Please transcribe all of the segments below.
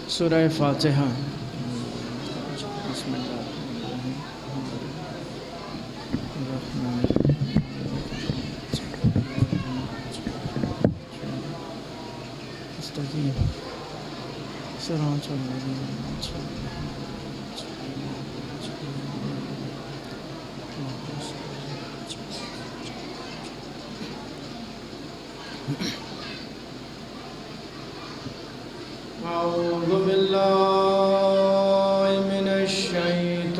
سورہ فاتحہ۔ بسم اللہ الرحمن الرحیم صراط الذین انعمت أعوذ بالله من الشيطان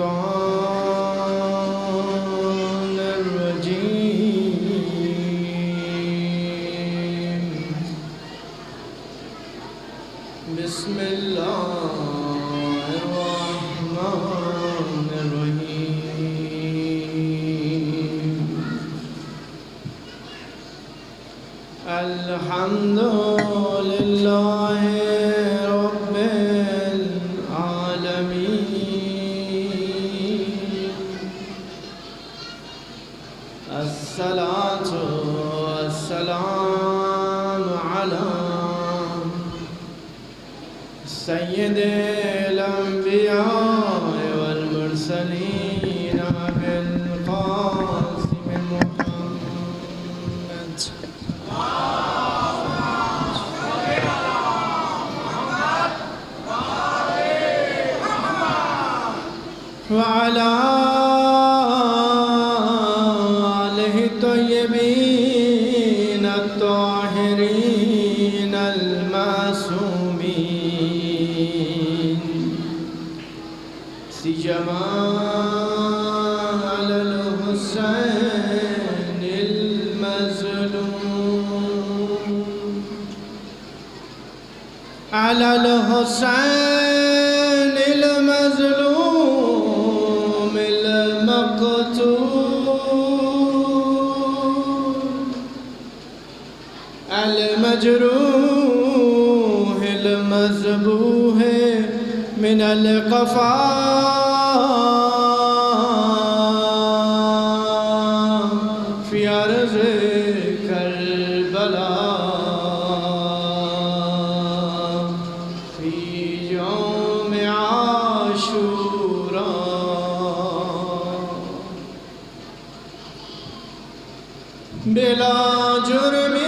الرجيم بسم الله الرحمن الرحيم الحمد لله الصلاة والسلام على سيد الأنبياء والمرسلين بالقاسم محمد وعلى الطيبين الطاهرين المعصومين سيما على الحسين المظلوم على الحسين المظلوم المقتول المجروح المذبوح من القفا في أرض كربلاء في يوم عاشوراء بلا جرم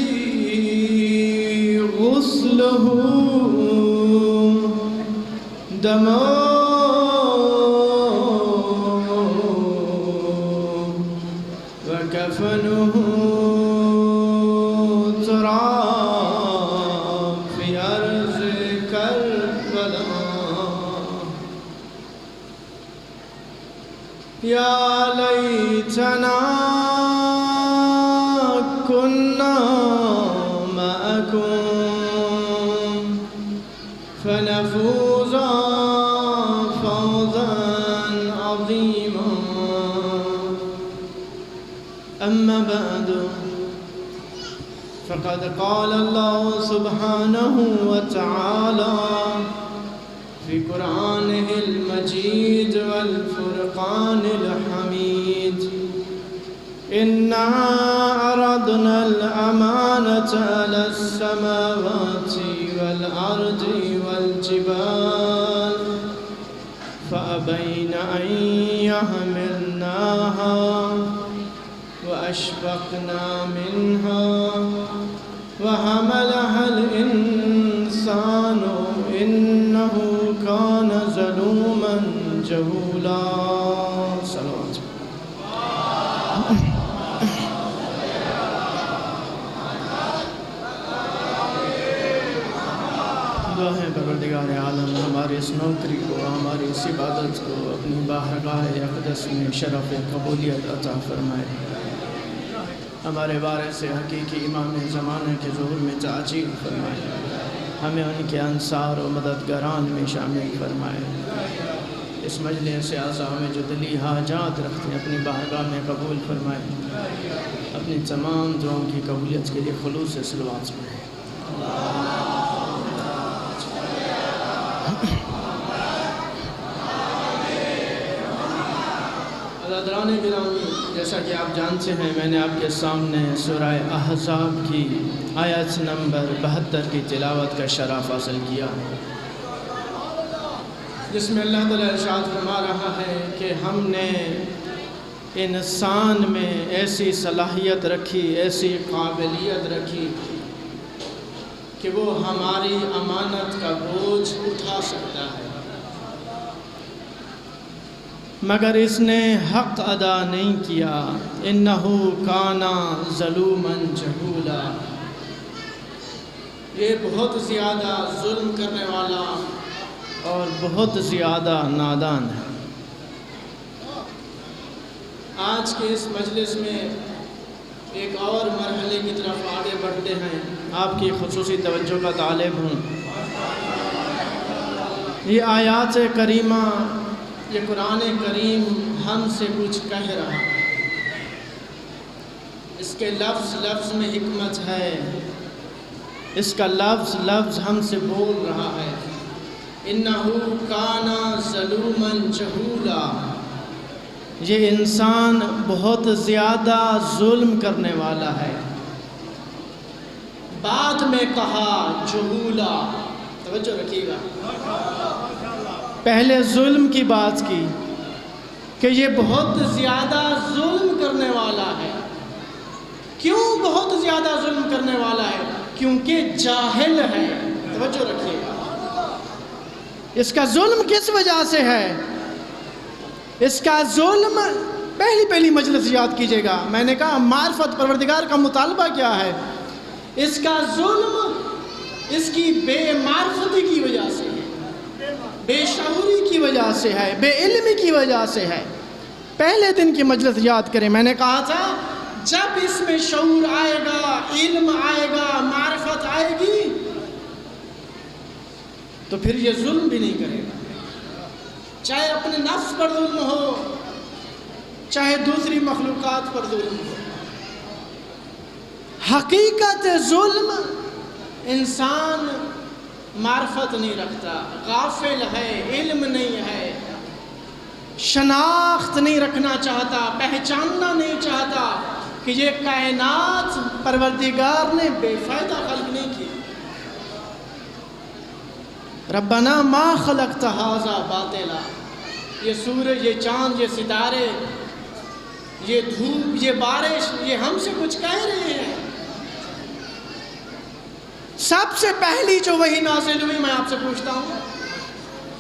الذي غسله دمه وكفنه تراب في أرض كربلاء يا ليتنا كنا معكم فنفوز فوزا عظيما أما بعد فقد قال الله سبحانه وتعالى في قرآنه المجيد والفرقان الحميد إنا عرضنا الأمانة على السماوات والأرض والجبال فأبين أن يحملناها وأشفقنا منها وحملها الإنسان إنه كان ظلوما جهولا صلوات دعائیں پروردگار عالم ہماری اس نوکری کو ہماری اس عبادت کو اپنی بارگاہ اقدس میں شرف قبولیت عطا فرمائے ہمارے وارث سے حقیقی امام زمانے کے ظہور میں تعجیل فرمائے ہمیں ان کے انصار و مددگاران میں شامل فرمائے اس مجلس اعظم میں جو دلی حاجات رکھتے ہیں اپنی بارگاہ میں قبول فرمائے اپنی تمام دعاؤں کی قبولیت کے لیے خلوص سے صلوات پڑھیں برادران گرامی، جیسا کہ آپ جانتے ہیں میں نے آپ کے سامنے سورہ احزاب کی آیت نمبر 72 کی تلاوت کا شرف حاصل کیا، جس میں اللہ تعالیٰ ارشاد فرما رہا ہے کہ ہم نے انسان میں ایسی صلاحیت رکھی، ایسی قابلیت رکھی کہ وہ ہماری امانت کا بوجھ اٹھا سکتا ہے، مگر اس نے حق ادا نہیں کیا۔ انہو کانا ظلوما جہولا، یہ بہت زیادہ ظلم کرنے والا اور بہت زیادہ نادان ہے۔ آج کے اس مجلس میں ایک اور مرحلے کی طرف آگے بڑھتے ہیں، آپ کی خصوصی توجہ کا طالب ہوں۔ یہ آیات کریمہ، یہ قرآن کریم ہم سے کچھ کہہ رہا ہے، اس کے لفظ لفظ میں حکمت ہے، اس کا لفظ لفظ ہم سے بول رہا ہے۔ انہو کانا ظلوما جہولا، یہ انسان بہت زیادہ ظلم کرنے والا ہے۔ بعد میں کہا جہولا، توجہ رکھیے گا، پہلے ظلم کی بات کی کہ یہ بہت زیادہ ظلم کرنے والا ہے۔ کیوں بہت زیادہ ظلم کرنے والا ہے؟ کیونکہ جاہل ہے۔ توجہ رکھیے گا، اس کا ظلم کس وجہ سے ہے؟ اس کا ظلم پہلی مجلس یاد کیجئے گا، میں نے کہا معرفت پروردگار کا مطالبہ کیا ہے؟ اس کا ظلم اس کی بے معرفتی کی وجہ سے ہے، بے شعوری کی وجہ سے ہے، بے علمی کی وجہ سے ہے۔ پہلے دن کی مجلس یاد کریں، میں نے کہا تھا جب اس میں شعور آئے گا، علم آئے گا، معرفت آئے گی، تو پھر یہ ظلم بھی نہیں کرے گا، چاہے اپنے نفس پر ظلم ہو، چاہے دوسری مخلوقات پر ظلم ہو۔ حقیقت ظلم، انسان معرفت نہیں رکھتا، غافل ہے، علم نہیں ہے، شناخت نہیں رکھنا چاہتا، پہچاننا نہیں چاہتا کہ یہ کائنات پروردگار نے بے فائدہ خلق نہیں کی۔ ربنا ما خلقت ھذا باطلا، یہ سورج، یہ چاند، یہ ستارے، یہ دھوپ، یہ بارش، یہ ہم سے کچھ کہہ رہے ہیں۔ سب سے پہلی جو وحی نازل ہوئی، میں آپ سے پوچھتا ہوں،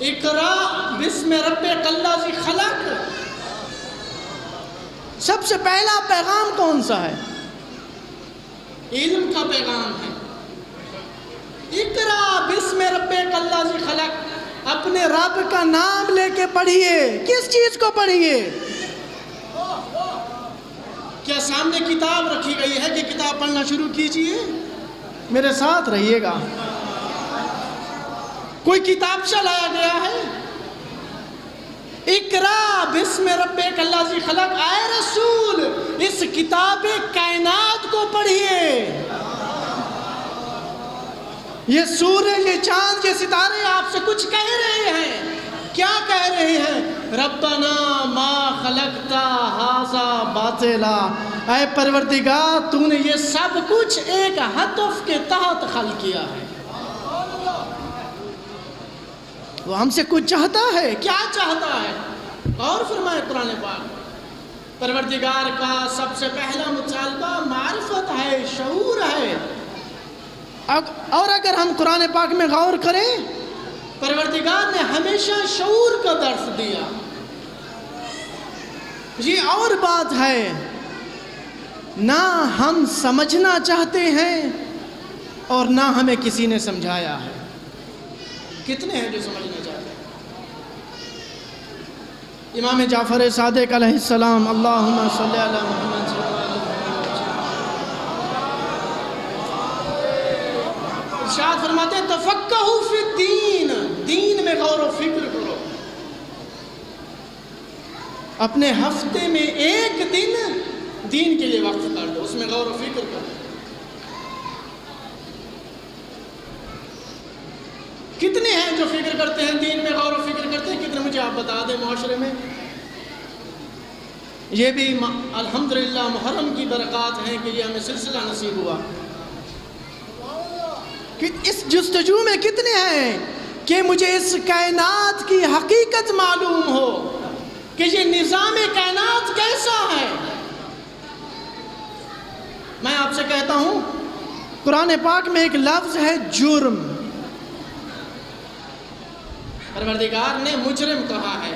اقرا بسم ربک الذی خلق، سب سے پہلا پیغام کون سا ہے؟ علم کا پیغام ہے۔ اقرا بسم ربک الذی خلق، اپنے رب کا نام لے کے پڑھیے۔ کس چیز کو پڑھیے؟ کیا سامنے کتاب رکھی گئی ہے کہ کتاب پڑھنا شروع کیجئے؟ میرے ساتھ رہیے گا، کوئی کتابچہ لایا گیا ہے؟ اقرا بسم ربک الذی خلق، اے رسول اس کتاب کائنات کو پڑھیے۔ یہ سورج، یہ چاند، یہ ستارے آپ سے کچھ کہہ رہے ہیں۔ کیا کہہ رہے ہیں؟ ربنا ما خلقت ھذا باطلا، اے پروردگار تو نے یہ سب کچھ ایک ہدف کے تحت خلق کیا ہے۔ وہ ہم سے کچھ چاہتا ہے، کیا چاہتا ہے؟ اور فرمائے قرآن پاک، پروردگار کا سب سے پہلا مطالبہ معرفت ہے، شعور ہے۔ اور اگر ہم قرآن پاک میں غور کریں، پروردگار نے ہمیشہ شعور کا درس دیا۔ یہ اور بات ہے، نہ ہم سمجھنا چاہتے ہیں اور نہ ہمیں کسی نے سمجھایا ہے۔ کتنے ہیں جو سمجھنا چاہتے ہیں؟ امام جعفر صادق علیہ السلام، اللہم صلی علی محمد صلی اللہ علیہ وسلم، ارشاد فرماتے ہیں تفقہوا فی الدین، دین میں غور و فکر کرو۔ اپنے ہفتے میں ایک دن دین کے لیے وقف کر دو، اس میں غور و فکر کرو۔ کتنے ہیں جو فکر کرتے ہیں، دین میں غور و فکر کرتے ہیں؟ کتنے مجھے آپ بتا دیں معاشرے میں؟ یہ بھی الحمدللہ محرم کی برکات ہیں کہ یہ ہمیں سلسلہ نصیب ہوا. کہ اس جستجو میں کتنے ہیں کہ مجھے اس کائنات کی حقیقت معلوم ہو کہ یہ نظام کائنات کیسا ہے. میں آپ سے کہتا ہوں قرآن پاک میں ایک لفظ ہے جرم. پروردگار نے مجرم کہا ہے.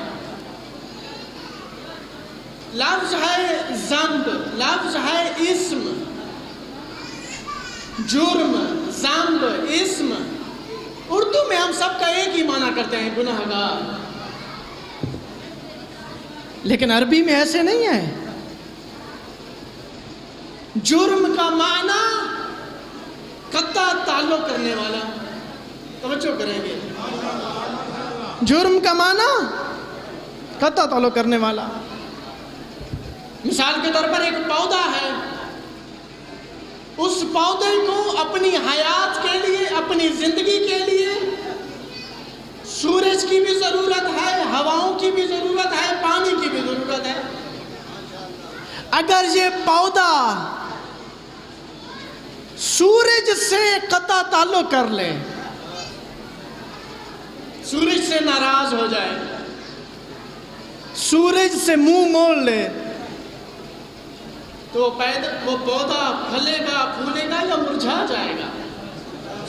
لفظ ہے ذنب، لفظ ہے اسم. جرم، ذنب، اسم، اردو میں ہم سب کا ایک ہی معنی کرتے ہیں، گنہگار. لیکن عربی میں ایسے نہیں ہے. جرم کا معنی قطع تعلق کرنے والا. توجہ کریں گے. جرم کا معنی قطع تعلق کرنے والا. مثال کے طور پر ایک پودا ہے، اس پودے کو اپنی حیات کے لیے، اپنی زندگی کے لیے سورج کی بھی ضرورت ہے، ہواؤں کی بھی ضرورت ہے، پانی کی بھی ضرورت ہے. اگر یہ پودا سورج سے قطع تعلق کر لے، سورج سے ناراض ہو جائے، سورج سے منہ موڑ لے، تو وہ پودا پھلے گا، پھولے گا یا مرجھا جائے گا،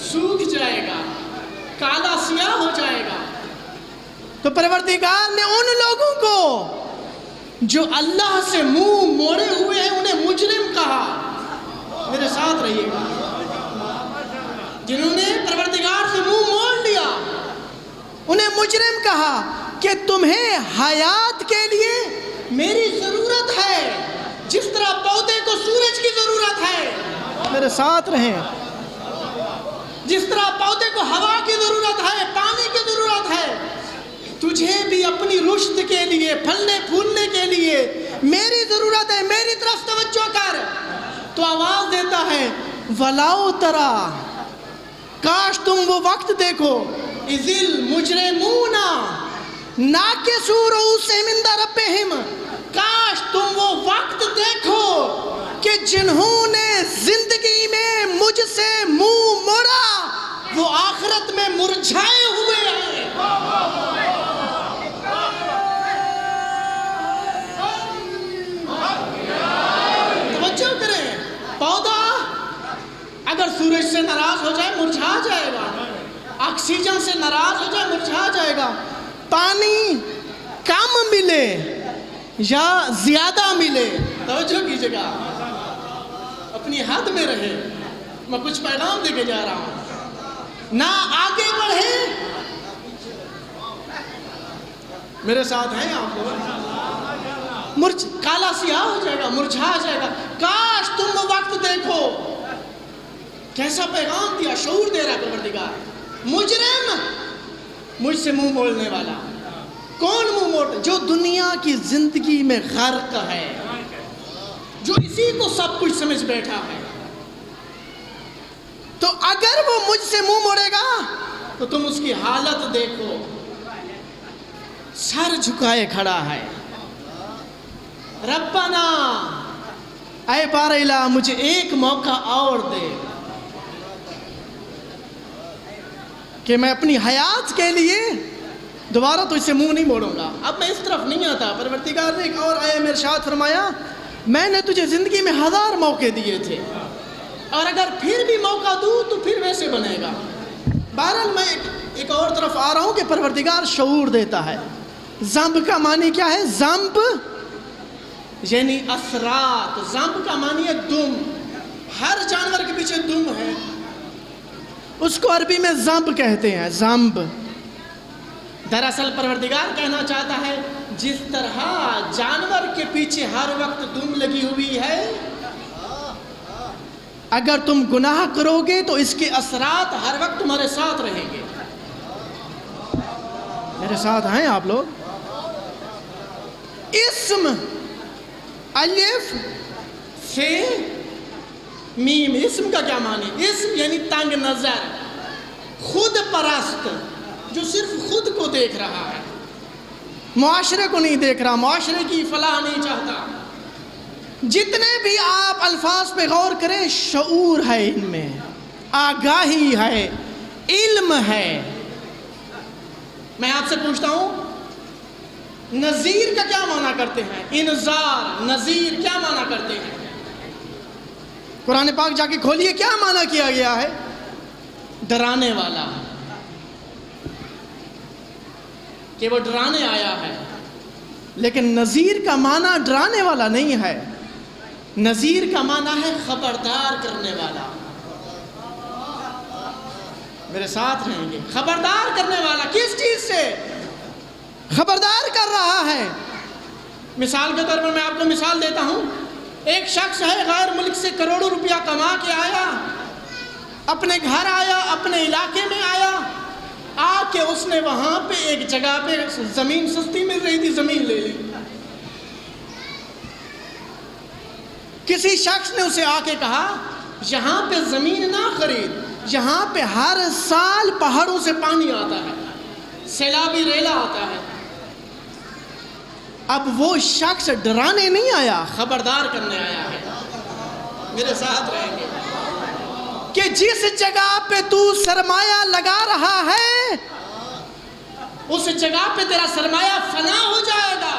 سوکھ جائے گا، کالا سیاہ ہو جائے گا. تو پروردگار نے ان لوگوں کو جو اللہ سے منہ موڑے ہوئے ہیں انہیں مجرم کہا. میرے ساتھ رہیے گا. جنہوں نے پروردگار سے منہ موڑ لیا انہیں مجرم کہا کہ تمہیں حیات کے لیے میری ضرورت ہے جس طرح پودے کو سورج کی ضرورت ہے. میرے ساتھ رہیں. جس طرح پودے کو ہوا کی ضرورت ہے، پانی کی ضرورت ہے، تجھے بھی اپنی رشد کے لیے، پھلنے پھولنے کے لیے میری ضرورت ہے. میری طرف توجہ کر. تو آواز دیتا ہے وَلَوْ تَرَى، کاش تم وہ وقت دیکھو، اِذِ الْمُجْرِمُونَ نَاكِسُو رُءُوسِهِمْ عِنْدَ رَبِّهِمْ، کاش تم وہ وقت دیکھو کہ جنہوں نے زندگی میں مجھ سے منہ موڑا وہ آخرت میں مرجھائے ہوئے ہیں. توجہ کریں. پودا اگر سورج سے ناراض ہو جائے مرجھا جائے گا، آکسیجن سے ناراض ہو جائے مرجھا جائے گا. پانی کم ملے یا زیادہ ملے، توجہ کیجئے گا، اپنی حد میں رہے. میں کچھ پیغام دے کے جا رہا ہوں. نہ آگے بڑھے. میرے ساتھ ہیں آپ لوگ. کالا سیاہ ہو جائے گا، مرجھا جائے گا. کاش تم وہ وقت دیکھو. کیسا پیغام دیا، شعور دے رہا پروردگار. مجرم، مجھ سے منہ موڑنے والا. کون منہ موڑتا؟ جو دنیا کی زندگی میں غرق ہے، جو اسی کو سب کچھ سمجھ بیٹھا ہے. تو اگر وہ مجھ سے منہ موڑے گا تو تم اس کی حالت دیکھو، سر جھکائے کھڑا ہے. ربنا، اے بار الہ مجھے ایک موقع اور دے کہ میں اپنی حیات کے لیے دوبارہ تو اس سے منہ نہیں موڑوں گا. اب میں اس طرف نہیں آتا. پروردگار نے ایک اور آیت میں ارشاد فرمایا میں نے تجھے زندگی میں 1000 موقع دیے تھے اور اگر پھر بھی موقع دوں تو پھر ویسے بنے گا. بہرحال میں ایک اور طرف آ رہا ہوں کہ پروردگار شعور دیتا ہے. ذنب کا معنی کیا ہے؟ ذنب یعنی اثرات. ذنب کا معنی ہے دم. ہر جانور کے پیچھے دم ہے، اس کو عربی میں ذنب کہتے ہیں. ذنب دراصل پروردگار کہنا چاہتا ہے جس طرح جانور کے پیچھے ہر وقت دم لگی ہوئی ہے، اگر تم گناہ کرو گے تو اس کے اثرات ہر وقت تمہارے ساتھ رہیں گے. میرے ساتھ ہیں آپ لوگ؟ اسم الف سے میم. اسم کا کیا معنی؟ اسم یعنی تنگ نظر، خود پرست، جو صرف خود کو دیکھ رہا ہے. معاشرے کو نہیں دیکھ رہا، معاشرے کی فلاح نہیں چاہتا۔ جتنے بھی آپ الفاظ پہ غور کریں، شعور ہے ان میں، آگاہی ہے، علم ہے۔ میں آپ سے پوچھتا ہوں، نذیر کا کیا معنی کرتے ہیں؟ انذار، نذیر کیا معنی کرتے ہیں؟ قرآن پاک جا کے کھولیے، کیا معنی کیا گیا ہے؟ ڈرانے والا، کہ وہ ڈرانے آیا ہے۔ لیکن نذیر کا معنی ڈرانے والا نہیں ہے، نذیر کا معنی ہے خبردار کرنے والا۔ میرے ساتھ رہیں گے، خبردار کرنے والا۔ کس چیز سے خبردار کر رہا ہے؟ مثال کے طور پر میں آپ کو مثال دیتا ہوں، ایک شخص ہے، غیر ملک سے کروڑوں روپیہ کما کے آیا، اپنے گھر آیا، اپنے علاقے میں آیا، آ کے اس نے وہاں پہ ایک جگہ پہ زمین سستی مل رہی تھی، زمین لے لی۔ کسی شخص نے اسے آ کے کہا، یہاں پہ زمین نہ خرید، یہاں پہ ہر سال پہاڑوں سے پانی آتا ہے، سیلابی ریلا آتا ہے۔ اب وہ شخص ڈرانے نہیں آیا، خبردار کرنے آیا ہے۔ میرے ساتھ رہیں گے کہ جس جگہ پہ تو سرمایہ لگا رہا ہے، اس جگہ پہ تیرا سرمایہ فنا ہو جائے گا۔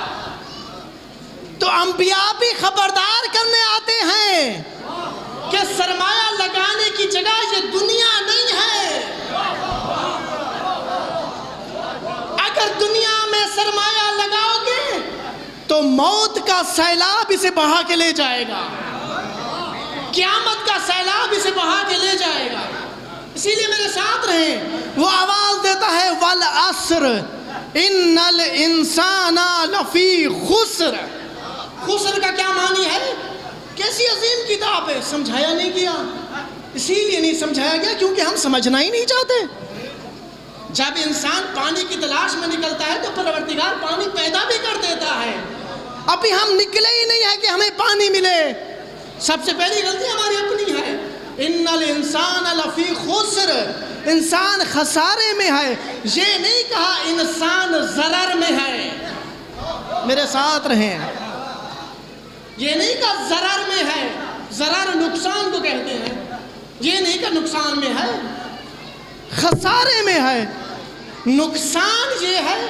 تو انبیاء بھی خبردار کرنے آتے ہیں کہ سرمایہ لگانے کی جگہ یہ دنیا نہیں ہے۔ اگر دنیا میں سرمایہ لگاؤ گے تو موت کا سیلاب اسے بہا کے لے جائے گا، قیامت کا سیلاب اسے بہا کے لے جائے گا۔ اسی لیے میرے ساتھ رہیں، وہ آواز دیتا ہے والعصر ان الانسان لفی خسر۔ خسر کا کیا معنی ہے؟ کیسی عظیم کتاب ہے، سمجھایا نہیں گیا۔ اسی لیے نہیں سمجھایا گیا کیونکہ ہم سمجھنا ہی نہیں چاہتے۔ جب انسان پانی کی تلاش میں نکلتا ہے تو پروردگار پانی پیدا بھی کر دیتا ہے۔ ابھی ہم نکلے ہی نہیں ہیں کہ ہمیں پانی ملے۔ سب سے پہلی غلطی ہماری اپنی ہے۔ ان الانسان لفی خسر، انسان خسارے میں ہے، یہ نہیں کہا انسان ضرر میں ہے۔ میرے ساتھ رہیں، یہ نہیں کہا ضرر میں ہے، ضرر نقصان کو کہتے ہیں، یہ نہیں کہا نقصان میں ہے، خسارے میں ہے۔ نقصان یہ ہے،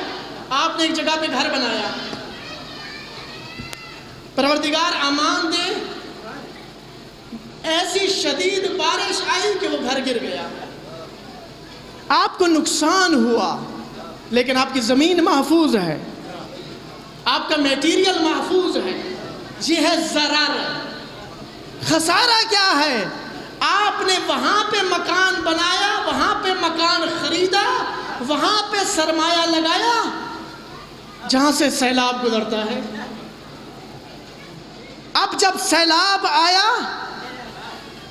آپ نے ایک جگہ پہ گھر بنایا، پروردگار امان دے ایسی شدید بارش آئی کہ وہ گھر گر گیا، آپ کو نقصان ہوا، لیکن آپ کی زمین محفوظ ہے، آپ کا میٹیریل محفوظ ہے۔ یہ ہے ضرر۔ خسارہ کیا ہے؟ آپ نے وہاں پہ مکان بنایا، وہاں پہ مکان خریدا، وہاں پہ سرمایہ لگایا جہاں سے سیلاب گزرتا ہے۔ اب جب سیلاب آیا،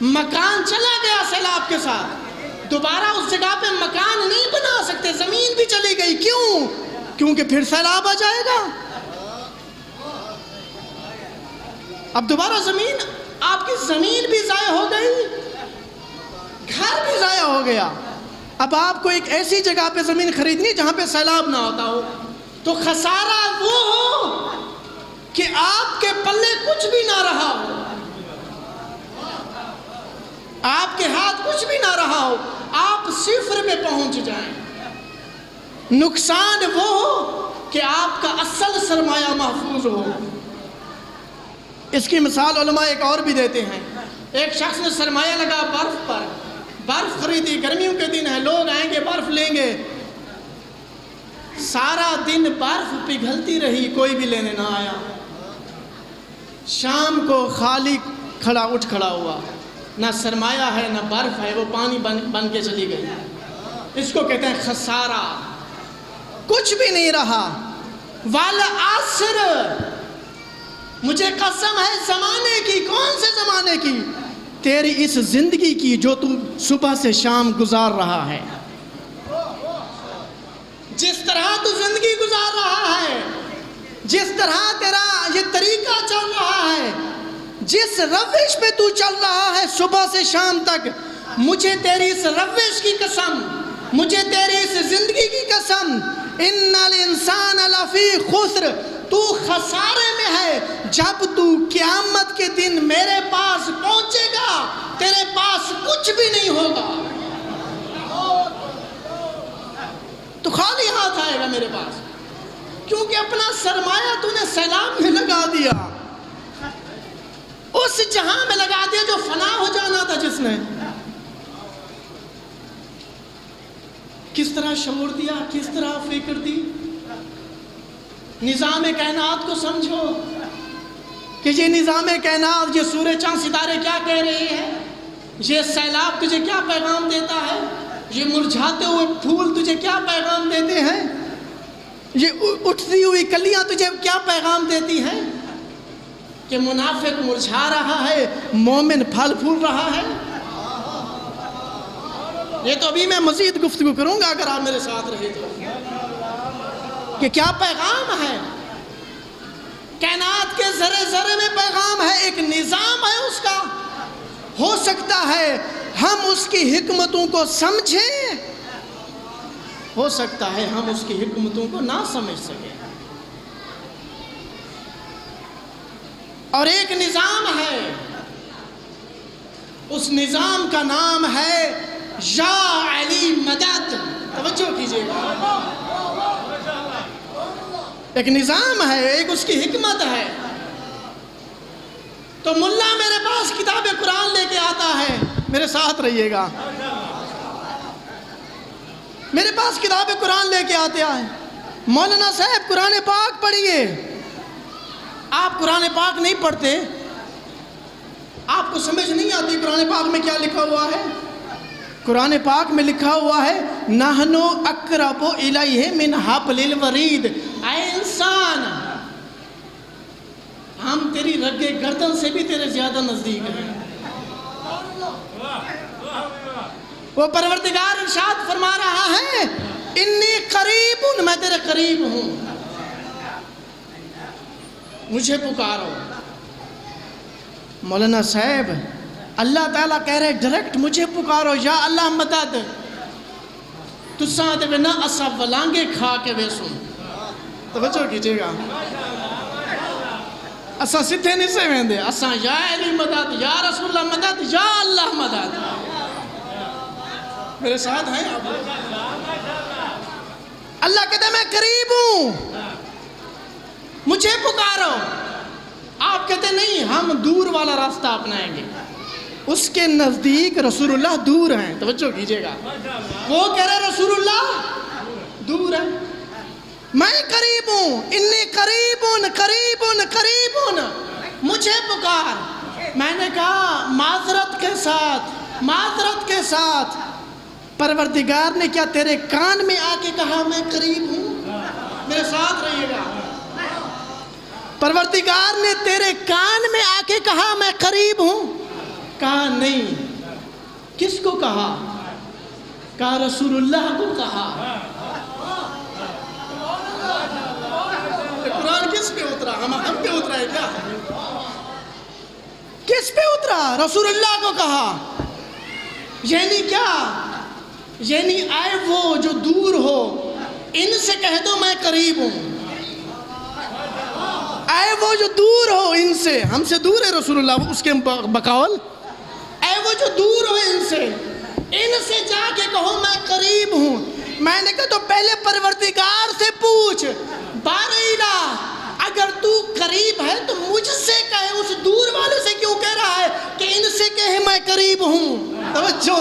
مکان چلا گیا سیلاب کے ساتھ، دوبارہ اس جگہ پہ مکان نہیں بنا سکتے، زمین بھی چلی گئی۔ کیوں؟ کیونکہ پھر سیلاب آ جائے گا۔ اب دوبارہ زمین، آپ کی زمین بھی ضائع ہو گئی، گھر بھی ضائع ہو گیا۔ اب آپ کو ایک ایسی جگہ پہ زمین خریدنی جہاں پہ سیلاب نہ ہوتا ہو۔ تو خسارہ وہ ہو کہ آپ کے پلے کچھ بھی نہ رہا ہو، آپ کے ہاتھ کچھ بھی نہ رہا ہو، آپ صفر پہ پہنچ جائیں۔ نقصان وہ ہو کہ آپ کا اصل سرمایہ محفوظ ہو۔ اس کی مثال علماء ایک اور بھی دیتے ہیں۔ ایک شخص نے سرمایہ لگا برف پر، برف خریدی، گرمیوں کے دن ہے، لوگ آئیں گے برف لیں گے، سارا دن برف پگھلتی رہی، کوئی بھی لینے نہ آیا۔ شام کو خالی اٹھ کھڑا ہوا، نہ سرمایہ ہے نہ برف ہے، وہ پانی بن کے چلی گئی۔ اس کو کہتے ہیں خسارہ، کچھ بھی نہیں رہا۔ والعصر، مجھے قسم ہے زمانے کی۔ کون سے زمانے کی؟ تیری اس زندگی کی جو تو صبح سے شام گزار رہا ہے۔ جس طرح تو زندگی گزار رہا ہے، جس طرح تیرا یہ طریقہ چل رہا ہے، جس روش پہ تو چل رہا ہے صبح سے شام تک، مجھے تیری اس روش کی قسم مجھے تیری اس زندگی کی قسم، ان الانسان لفی خسر، تو خسارے میں ہے۔ جب تو قیامت کے دن میرے پاس پہنچے گا تیرے پاس کچھ بھی نہیں ہوگا، تو خالی ہاتھ آئے گا میرے پاس، کیونکہ اپنا سرمایہ تو نے سیلاب میں لگا دیا، اس جہاں میں لگا دیا جو فنا ہو جانا تھا جس نے۔ کس طرح شعور دیا، کس طرح فکر دی۔ نظام کائنات کو سمجھو کہ یہ نظام کائنات، یہ سورج چاند ستارے کیا کہہ رہے ہیں، یہ سیلاب تجھے کیا پیغام دیتا ہے، یہ مرجھاتے ہوئے پھول تجھے کیا پیغام دیتے ہیں، یہ اٹھتی ہوئی کلیاں تجھے کیا پیغام دیتی ہیں، کہ منافق مرجھا رہا ہے، مومن پھل پھول رہا ہے۔ یہ تو ابھی میں مزید گفتگو کروں گا اگر آپ میرے ساتھ رہے تو، کہ کیا پیغام ہے، کائنات کے ذرے ذرے میں پیغام ہے، ایک نظام ہے اس کا۔ ہو سکتا ہے ہم اس کی حکمتوں کو سمجھیں، ہو سکتا ہے ہم اس کی حکمتوں کو نہ سمجھ سکیں، اور ایک نظام ہے، اس نظام کا نام ہے یا علی مدد۔ توجہ کیجئے گا، ایک نظام ہے، ایک اس کی حکمت ہے۔ تو ملا میرے پاس کتاب قرآن لے کے آتا ہے، میرے ساتھ رہیے گا، میرے پاس کتاب قرآن لے کے آتے ہیں، مولانا صاحب قرآن پاک پڑھیے۔ آپ قرآن پاک نہیں پڑھتے، آپ کو سمجھ نہیں آتی قرآن پاک میں کیا لکھا ہوا ہے۔ قرآن پاک میں لکھا ہوا ہے نحنو اقرب الیہ من حبل الورید، اے انسان ہم تیری رگ گردن سے بھی تیرے زیادہ نزدیک ہیں۔ وہ پروردگار ارشاد فرما رہا ہے انی قریب، میں تیرے قریب ہوں، مجھے پکارو۔ مولانا صاحب اللہ تعالیٰ کہہ رہے ڈائریکٹ مجھے پکارو، یا اللہ مدد، تساں دے بنا اسا ولانگے کھا کے ویسوں۔ توجہ کیجئے گا، اسا سدھے نہیں سے ویندے، اسا یا علی مدد، یا رسول اللہ مدد، یا اللہ مدد۔ میرے ساتھ ہیں آپ؟ اللہ کہتا ہے میں قریب ہوں، مجھے پکارو۔ آپ کہتے نہیں ہم دور والا راستہ اپنائیں گے، اس کے نزدیک رسول اللہ دور ہیں۔ توجہ کیجئے گا، وہ کہہ رہے رسول اللہ دور ہے، میں قریب ہوں، انی قریبون قریبون قریبون، مجھے پکار۔ میں نے کہا معذرت کے ساتھ پروردگار نے کیا تیرے کان میں آ کے کہا میں قریب ہوں؟ میرے ساتھ رہیے گا، پروردگار نے تیرے کان میں آ کے کہا میں قریب ہوں؟ کہا نہیں۔ کس کو کہا؟ کہا رسول اللہ کو کہا۔ قرآن کس پہ اترا؟ ہم پہ اترا ہے کیا؟ کس پہ اترا؟ رسول اللہ کو کہا۔ یعنی کیا؟ یعنی آئے وہ جو دور ہو ان سے کہہ دو میں قریب ہوں، آئے وہ جو دور ہو ان سے، ہم سے دور ہے رسول اللہ اس کے بقول، اے وہ جو دور ہو ان سے جا کے کہو میں قریب ہوں۔ میں نے کہا تو پہلے پروردگار سے پوچھ، بارئیلا اگر تو قریب ہے تو مجھ سے کہے، اس دور والے سے کیوں کہہ رہا ہے کہ ان سے کہے میں قریب ہوں؟ توجہ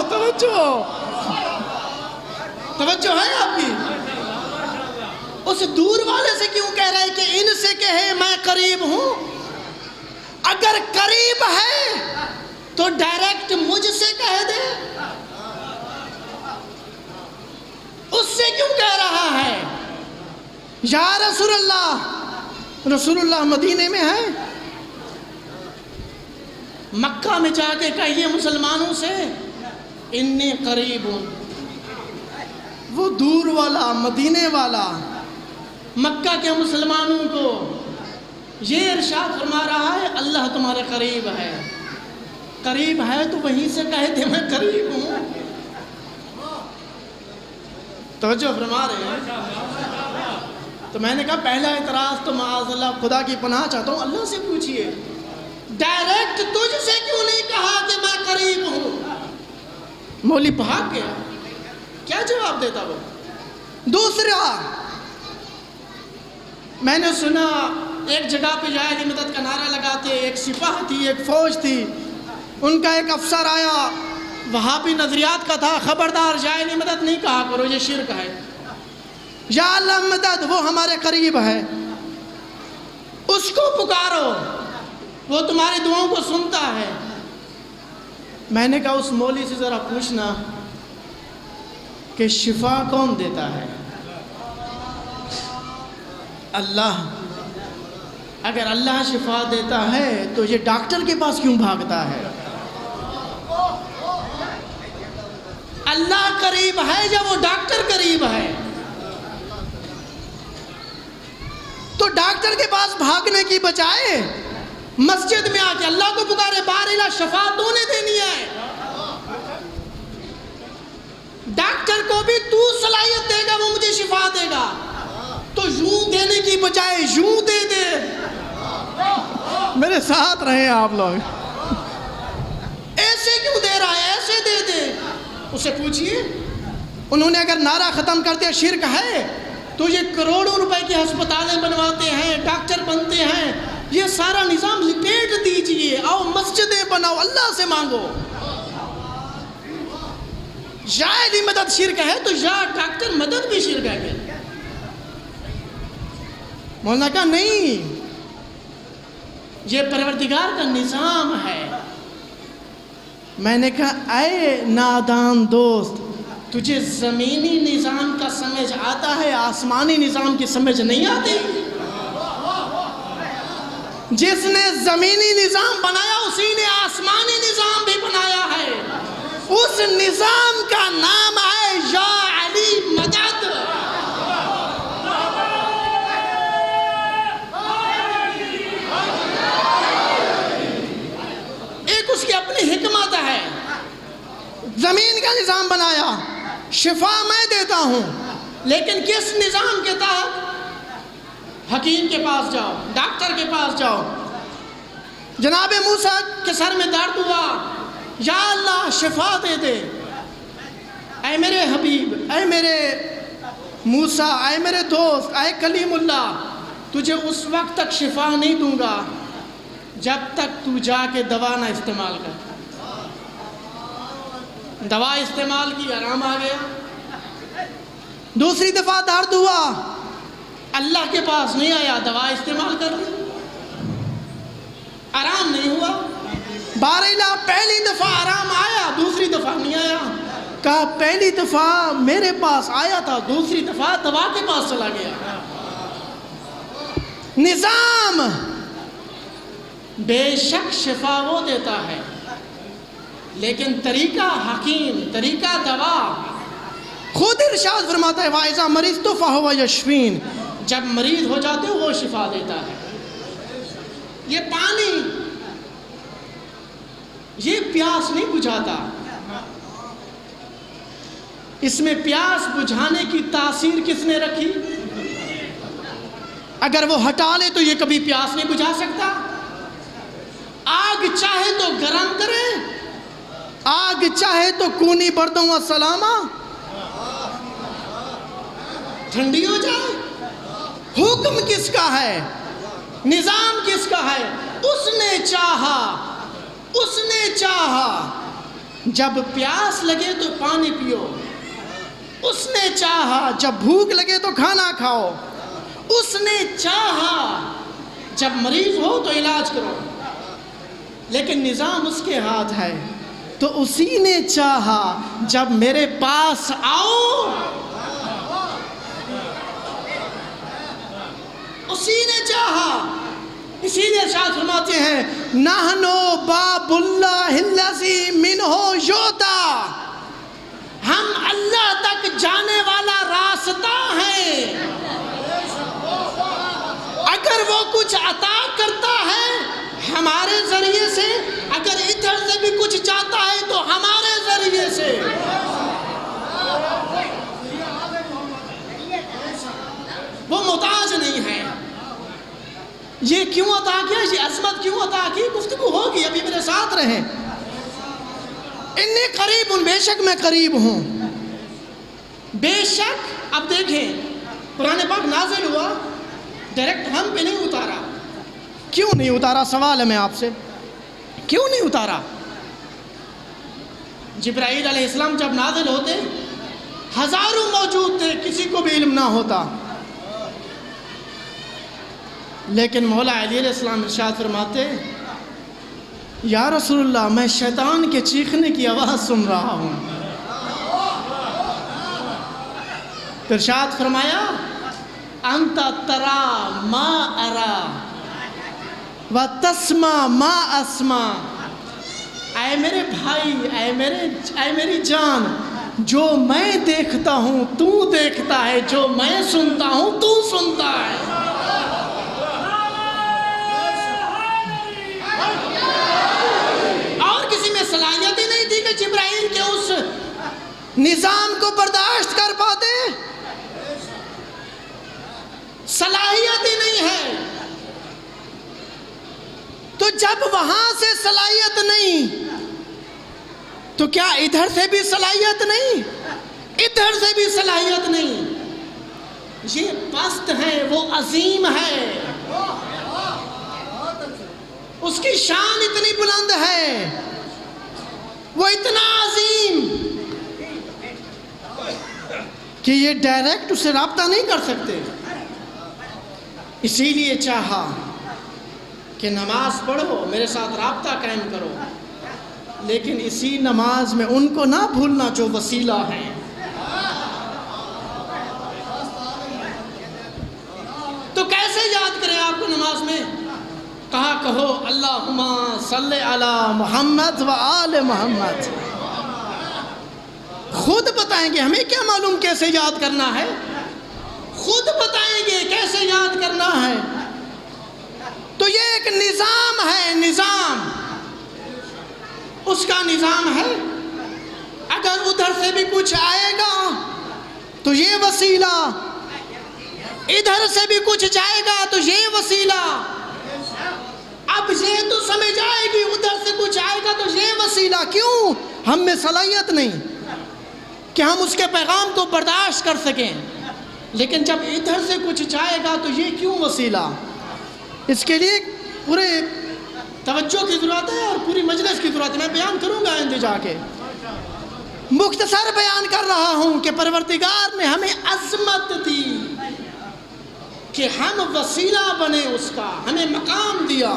ہے آپ کی؟ اس دور والے سے کیوں کہہ رہا ہے کہ ان سے کہے میں قریب ہوں؟ اگر قریب ہے تو ڈائریکٹ مجھ سے کہہ دے، اس سے کیوں کہہ رہا ہے؟ یا رسول اللہ مدینے میں ہے، مکہ میں جا کے کہیے مسلمانوں سے انی قریب ہوں۔ وہ دور والا مدینے والا مکہ کے مسلمانوں کو یہ ارشاد فرما رہا ہے اللہ تمہارے قریب ہے، قریب ہے تو وہیں سے کہہ دے میں قریب ہوں۔ توجہ فرما رہے ہیں؟ تو میں نے کہا پہلا اعتراض تو معاذ اللہ خدا کی پناہ چاہتا ہوں اللہ سے پوچھئے، ڈائریکٹ تجھ سے کیوں نہیں کہا کہ میں قریب ہوں؟ مولوی بھاگ گیا، کیا جواب دیتا وہ؟ دوسرا، میں نے سنا ایک جگہ پہ یا علی مدد کا نعرہ لگاتے، ایک سپاہ تھی، ایک فوج تھی، ان کا ایک افسر آیا، وہابی نظریات کا تھا، خبردار یا علی مدد نہیں کہا کرو، یہ شرک ہے، یا اللہ مدد وہ ہمارے قریب ہے، اس کو پکارو، وہ تمہاری دعاؤں کو سنتا ہے۔ میں نے کہا اس مولوی سے ذرا پوچھنا کہ شفا کون دیتا ہے؟ اللہ۔ اگر اللہ شفا دیتا ہے تو یہ ڈاکٹر کے پاس کیوں بھاگتا ہے؟ اللہ قریب ہے یا وہ ڈاکٹر قریب ہے؟ تو ڈاکٹر کے پاس بھاگنے کی بجائے مسجد میں آ کے اللہ کو پکارے، بارئلہ شفا تو نے دینی ہے، ڈاکٹر کو بھی تو صلاحیت دے گا، وہ مجھے شفا دے گا، تو یوں دینے کی بجائے یوں دے دے۔ میرے ساتھ رہے آپ لوگ، ایسے کیوں دے رہا ہے؟ ایسے دے دے۔ اسے پوچھئے، انہوں نے اگر نعرہ ختم کر دیا شرک ہے تو یہ کروڑوں روپے کی ہسپتالیں بنواتے ہیں، ڈاکٹر بنتے ہیں، یہ سارا نظام لپیٹ دیجئے، آؤ مسجدیں بناؤ، اللہ سے مانگو۔ یا علی مدد شرک ہے تو یا ڈاکٹر مدد بھی شرک ہے۔ مولانا کہا نہیں، یہ پروردگار کا نظام ہے۔ میں نے کہا اے نادان دوست، تجھے زمینی نظام کا سمجھ آتا ہے، آسمانی نظام کی سمجھ نہیں آتی؟ جس نے زمینی نظام بنایا اسی نے آسمانی نظام بھی بنایا ہے، اس نظام کا نام ہے یا علی مدد۔ ایک اس کی اپنی حکمت ہے، زمین کا نظام بنایا، شفا میں دیتا ہوں، لیکن کس نظام کے تحت؟ حکیم کے پاس جاؤ، ڈاکٹر کے پاس جاؤ۔ جناب موسیٰ کے سر میں درد ہوا، یا اللہ شفا دے دے۔ اے میرے حبیب، اے میرے موسیٰ، اے میرے دوست، اے کلیم اللہ، تجھے اس وقت تک شفا نہیں دوں گا جب تک تو جا کے دوا نہ استعمال کر۔ دوا استعمال کی، آرام آ گیا۔ دوسری دفعہ درد ہوا، اللہ کے پاس نہیں آیا، دوا استعمال کر لی، آرام نہیں ہوا۔ بارئلہ پہلی دفعہ آرام آیا، دوسری دفعہ نہیں آیا۔ کہا پہلی دفعہ میرے پاس آیا تھا، دوسری دفعہ دوا کے پاس چلا گیا۔ نظام بے شک شفا وہ دیتا ہے، لیکن طریقہ حکیم، طریقہ دوا خود ارشاد فرماتا ہے وَإِذَا مَرِضْتُ فَهُوَ يَشْفِينِ، جب مریض ہو جاتے ہو وہ شفا دیتا ہے۔ یہ پانی، یہ پیاس نہیں بجھاتا، اس میں پیاس بجھانے کی تاثیر کس نے رکھی؟ اگر وہ ہٹا لے تو یہ کبھی پیاس نہیں بجھا سکتا۔ آگ چاہے تو گرم کرے، آگ چاہے تو کونی بردوں و سلامہ ٹھنڈی ہو جائے۔ حکم کس کا ہے؟ نظام کس کا ہے؟ اس نے چاہا، اس نے چاہا جب پیاس لگے تو پانی پیو، اس نے چاہا جب بھوک لگے تو کھانا کھاؤ، اس نے چاہا جب مریض ہو تو علاج کرو، لیکن نظام اس کے ہاتھ ہے۔ تو اسی نے چاہا جب میرے پاس آؤ، اسی نے چاہا۔ اسی لیے ارشاد فرماتے ہیں نحنو باب اللہ الذی منہ یؤتی، ہم اللہ تک جانے والا راستہ ہے۔ اگر وہ کچھ عطا کرتا ہے ہمارے ذریعے سے، اگر ادھر سے بھی کچھ چاہتا ہے تو ہمارے ذریعے سے۔ محتاج نہیں ہے. یہ کیوں عطا کیا, یہ عظمت کیوں عطا کی, گفتگو ہوگی, ابھی میرے ساتھ رہیں. انی قریب ہوں, بے شک میں قریب ہوں. بے شک. اب دیکھیں قرآن پاک نازل ہوا, ڈائریکٹ ہم پہ نہیں اتارا. کیوں نہیں اتارا, سوال ہے میں آپ سے, کیوں نہیں اتارا؟ جبرائیل علیہ السلام جب نازل ہوتے ہزاروں موجود تھے, کسی کو بھی علم نہ ہوتا. لیکن مولا علی علیہ السلام ارشاد فرماتے, یا رسول اللہ میں شیطان کے چیخنے کی آواز سن رہا ہوں. ارشاد فرمایا, انت ترا ما ارا وتسمع ما اسمع. اے میرے بھائی, اے میری جان, جو میں دیکھتا ہوں تو دیکھتا ہے, جو میں سنتا ہوں تو سنتا ہے. اور کسی میں صلاحیت ہی نہیں تھی کہ جبرائیل کے اس نظام کو برداشت کر پاتے, صلاحیت ہی نہیں ہے. تو جب وہاں سے صلاحیت نہیں تو کیا ادھر سے بھی صلاحیت نہیں, ادھر سے بھی صلاحیت نہیں. یہ پست ہے, وہ عظیم ہے, اس کی شان اتنی بلند ہے, وہ اتنا عظیم کہ یہ ڈائریکٹ اسے رابطہ نہیں کر سکتے. اسی لیے چاہا کہ نماز پڑھو, میرے ساتھ رابطہ قائم کرو, لیکن اسی نماز میں ان کو نہ بھولنا جو وسیلہ ہیں. تو کیسے یاد کریں آپ کو نماز میں؟ کہا کہو اللہم صلی علی محمد و آل محمد. خود بتائیں گے, ہمیں کیا معلوم کیسے یاد کرنا ہے, خود بتائیں گے کیسے یاد کرنا ہے. تو یہ ایک نظام ہے, نظام, اس کا نظام ہے. اگر ادھر سے بھی کچھ آئے گا تو یہ وسیلہ, ادھر سے بھی کچھ جائے گا تو یہ وسیلہ. اب یہ تو سمجھ آئے گی, ادھر سے کچھ آئے گا تو یہ وسیلہ. کیوں؟ ہم میں صلاحیت نہیں کہ ہم اس کے پیغام کو برداشت کر سکیں. لیکن جب ادھر سے کچھ جائے گا تو یہ کیوں وسیلہ؟ اس کے لیے پورے توجہ کی ضرورت ہے اور پوری مجلس کی ضرورت ہے. میں بیان کروں گا آئندہ جا کے, مختصر بیان کر رہا ہوں کہ پروردگار نے ہمیں عظمت دی کہ ہم وسیلہ بنے اس کا, ہمیں مقام دیا.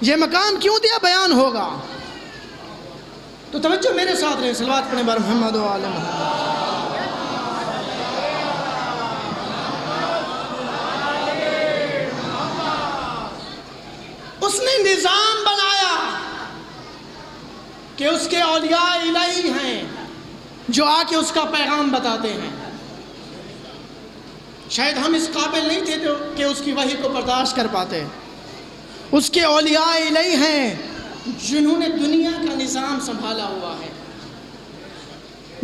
یہ مقام کیوں دیا بیان ہوگا. تو توجہ میرے ساتھ رہیں, صلوات پڑھیں بر محمد و آل محمد. اس نے نظام بنایا کہ اس کے اولیاء الہی ہیں جو آ کے اس کا پیغام بتاتے ہیں. شاید ہم اس قابل نہیں تھے کہ اس کی وحی کو برداشت کر پاتے. اس کے اولیاء الہی ہیں جنہوں نے دنیا کا نظام سنبھالا ہوا ہے.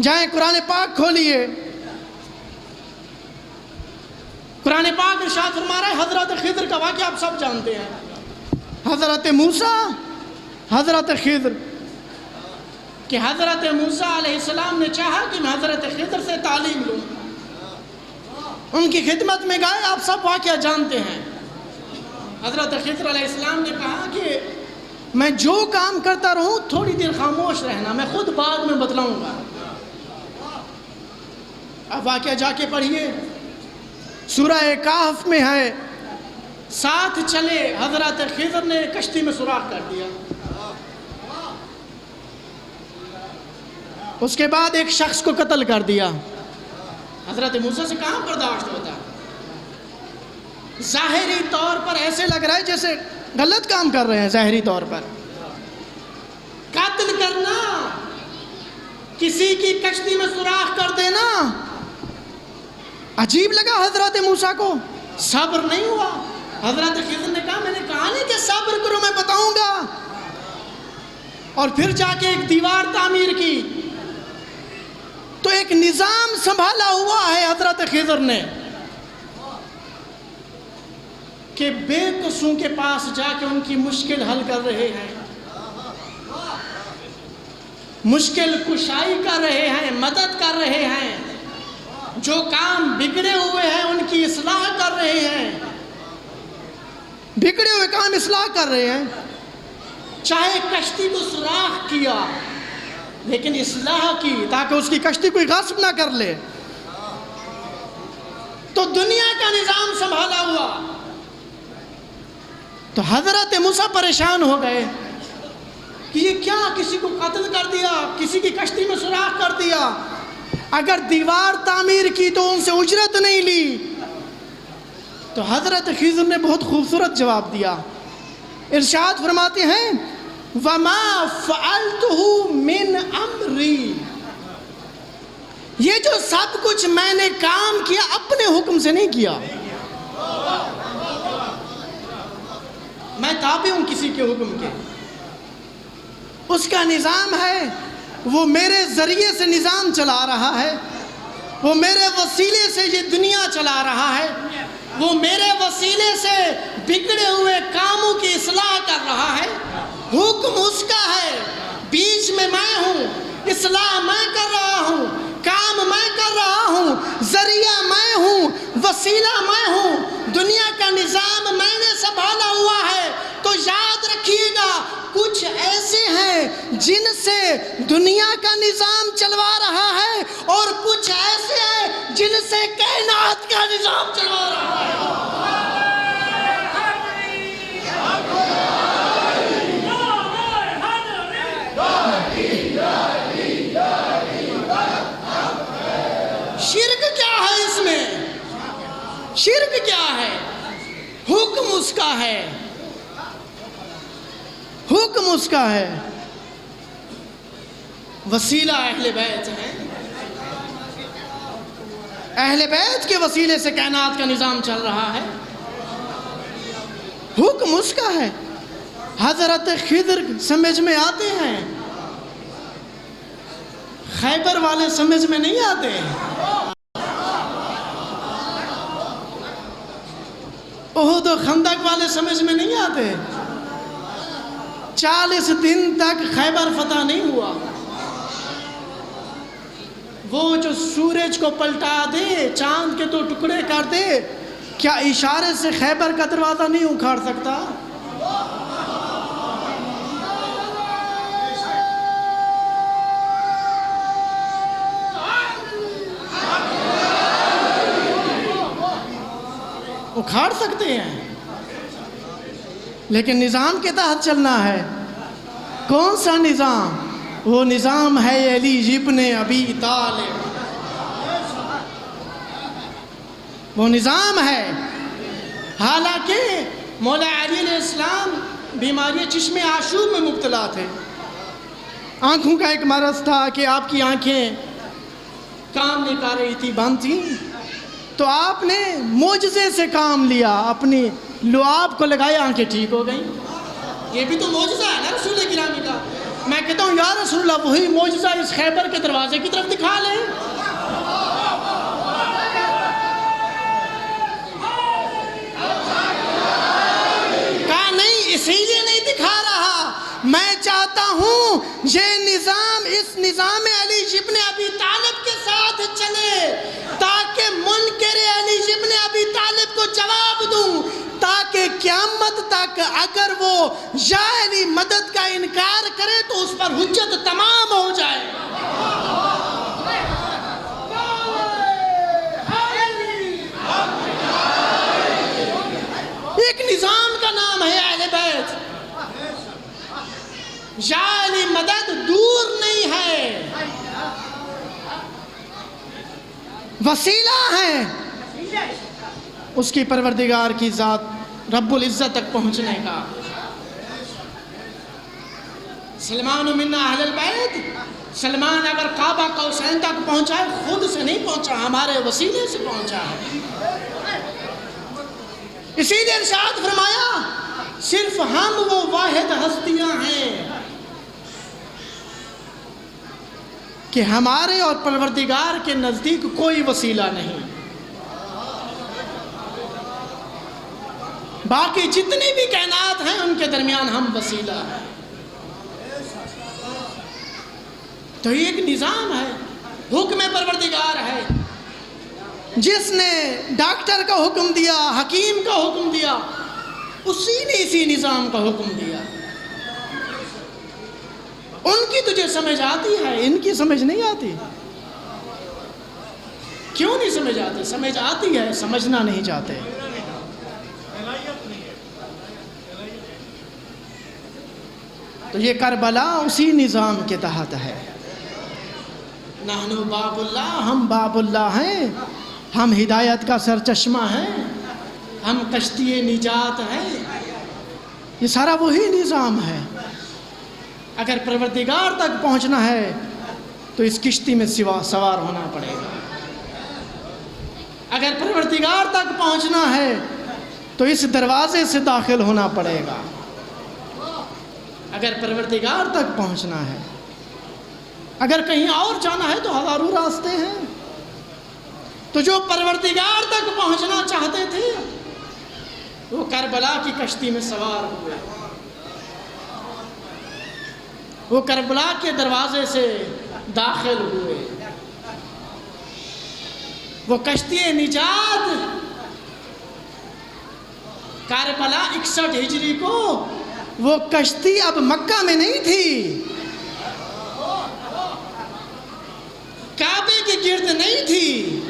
جائیں قرآن پاک کھولیے, قرآن پاک ارشاد فرما رہا ہے, حضرت خضر کا واقعہ آپ سب جانتے ہیں. حضرت موسیٰ, حضرت خضر, کہ حضرت موسیٰ علیہ السلام نے چاہا کہ میں حضرت خضر سے تعلیم لوں. ان کی خدمت میں گئے, آپ سب واقعہ جانتے ہیں. حضرت خضر علیہ السلام نے کہا کہ میں جو کام کرتا رہوں تھوڑی دیر خاموش رہنا, میں خود بعد میں بتلاؤں گا. اب واقعہ جا کے پڑھیے, سورہ کہف میں ہے. ساتھ چلے, حضرت خضر نے کشتی میں سوراخ کر دیا. اس کے بعد ایک شخص کو قتل کر دیا. حضرت موسیٰ سے کہاں برداشت ہوتا. ظاہری طور پر ایسے لگ رہا ہے جیسے غلط کام کر رہے ہیں. ظاہری طور پر قتل کرنا, کسی کی کشتی میں سوراخ کر دینا عجیب لگا حضرت موسیٰ کو. صبر نہیں ہوا. حضرت خضر نے کہا, میں نے کہا نہیں کہ صبر کرو, میں بتاؤں گا. اور پھر جا کے ایک دیوار تعمیر کی. تو ایک نظام سنبھالا ہوا ہے حضرت خضر نے. کہ بے قصوں کے پاس جا کے ان کی مشکل حل کر رہے ہیں، مشکل کشائی کر رہے ہیں، مدد کر رہے ہیں، جو کام بگڑے ہوئے ہیں ان کی اصلاح کر رہے ہیں، بگڑے ہوئے کام اصلاح کر رہے ہیں۔ چاہے کشتی کو سوراخ کیا لیکن اصلاح کی تاکہ اس کی کشتی کوئی غصب نہ کر لے، تو دنیا کا نظام سنبھالا ہوا۔ تو حضرت موسیٰ پریشان ہو گئے کہ یہ کیا، کسی کو قتل کر دیا، کسی کی کشتی میں سوراخ کر دیا، اگر دیوار تعمیر کی تو ان سے اجرت نہیں لی۔ تو حضرت خضر نے بہت خوبصورت جواب دیا، ارشاد فرماتے ہیں وَمَا فَعَلْتُهُ مِنْ أَمْرِي، یہ جو سب کچھ میں نے کام کیا اپنے حکم سے نہیں کیا، میں تابع ہوں کسی کے حکم کے، اس کا نظام ہے، وہ میرے ذریعے سے نظام چلا رہا ہے، وہ میرے وسیلے سے یہ دنیا چلا رہا ہے، وہ میرے وسیلے سے بگڑے ہوئے کاموں کی اصلاح کر رہا ہے، حکم اس کا ہے، بیچ میں ہوں، اصلاح میں کر رہا ہوں، کام میں کر رہا ہوں، ذریعہ میں ہوں، وسیلہ میں ہوں، دنیا کا نظام میں نے سنبھالا ہوا ہے۔ تو یاد رکھیے گا کچھ ایسے ہیں جن سے دنیا کا نظام چلوا رہا ہے اور کچھ ایسے ہیں جن سے کائنات کا نظام چلوا رہا ہے۔ شرک کیا ہے اس میں؟ شرک کیا ہے؟ حکم اس کا ہے، حکم اس کا ہے، وسیلہ اہل بیت ہے، اہل بیت کے وسیلے سے کائنات کا نظام چل رہا ہے، حکم اس کا ہے۔ حضرت خضر سمجھ میں آتے ہیں، خیبر والے سمجھ میں نہیں آتے ہیں، احد و خندق والے سمجھ میں نہیں آتے۔ 40 دن تک خیبر فتح نہیں ہوا، وہ جو سورج کو پلٹا دے، چاند کے تو ٹکڑے کر دے، کیا اشارے سے خیبر کا دروازہ نہیں اکھاڑ سکتا؟ اکھاڑ سکتے ہیں، لیکن نظام کے تحت چلنا ہے۔ کون سا نظام؟ وہ نظام ہے علی ابن ابی طالب، وہ نظام ہے۔ حالانکہ مولا علی علیہ السلام بیماری چشم آشوب میں مبتلا تھے، آنکھوں کا ایک مرض تھا کہ آپ کی آنکھیں کام نہیں کر رہی تھی، بند تھیں، تو آپ نے معجزے سے کام لیا، اپنی لعاب کو لگایا، آنکھیں ٹھیک ہو گئیں۔ یہ بھی تو معجزہ ہے نا رسول گرامی کا۔ میں کہتا ہوں یا رسول اللہ وہی معجزہ اس خیبر کے دروازے کی طرف دکھا لیں۔ کہا نہیں، اسی لیے نہیں دکھا رہا، میں چاہتا ہوں یہ نظام، اس نظام علی ابن ابی طالب کے ساتھ چلے تاکہ منکر علی ابن ابی طالب کو جواب دوں، تاکہ قیامت تک اگر وہ یا علی مدد کا انکار کرے تو اس پر حجت تمام ہو جائے۔ ایک نظام کا نام ہے اہل بیت، یا علی مدد دور نہیں ہے، وسیلہ ہے اس کی پروردگار کی ذات رب العزت تک پہنچنے کا۔ سلمان منا اہل البیت، سلمان اگر کعبہ قوسین تک پہنچا ہے خود سے نہیں پہنچا، ہمارے وسیلے سے پہنچا ہے۔ اسی لیے ارشاد فرمایا صرف ہم وہ واحد ہستیاں ہیں کہ ہمارے اور پروردگار کے نزدیک کوئی وسیلہ نہیں۔ باقی جتنی بھی کائنات ہیں ان کے درمیان ہم وسیلہ ہیں۔ تو یہ ایک نظام ہے، حکم پروردگار ہے۔ جس نے ڈاکٹر کا حکم دیا، حکیم کا حکم دیا، اسی نے اسی نظام کا حکم دیا۔ ان کی تجھے سمجھ آتی ہے، ان کی سمجھ نہیں آتی۔ کیوں نہیں سمجھ آتی؟ سمجھ آتی ہے، سمجھنا نہیں چاہتے۔ تو یہ کربلا اسی نظام کے تحت ہے۔ نحن باب اللہ، ہم باب اللہ ہیں، ہم ہدایت کا سرچشمہ ہیں، ہم کشتی نجات ہیں۔ یہ سارا وہی نظام ہے۔ اگر پروردگار تک پہنچنا ہے تو اس کشتی میں سوار ہونا پڑے گا۔ اگر پروردگار تک پہنچنا ہے تو اس دروازے سے داخل ہونا پڑے گا۔ اگر پروردگار تک پہنچنا ہے، اگر کہیں اور جانا ہے تو ہزاروں راستے ہیں۔ تو جو پروردگار تک پہنچنا چاہتے تھے وہ کربلا کی کشتی میں سوار ہوئے، وہ کربلا کے دروازے سے داخل ہوئے۔ وہ کشتی نجات کربلا 61 ہجری کو، وہ کشتی اب مکہ میں نہیں تھی، کعبے کے گرد نہیں تھی۔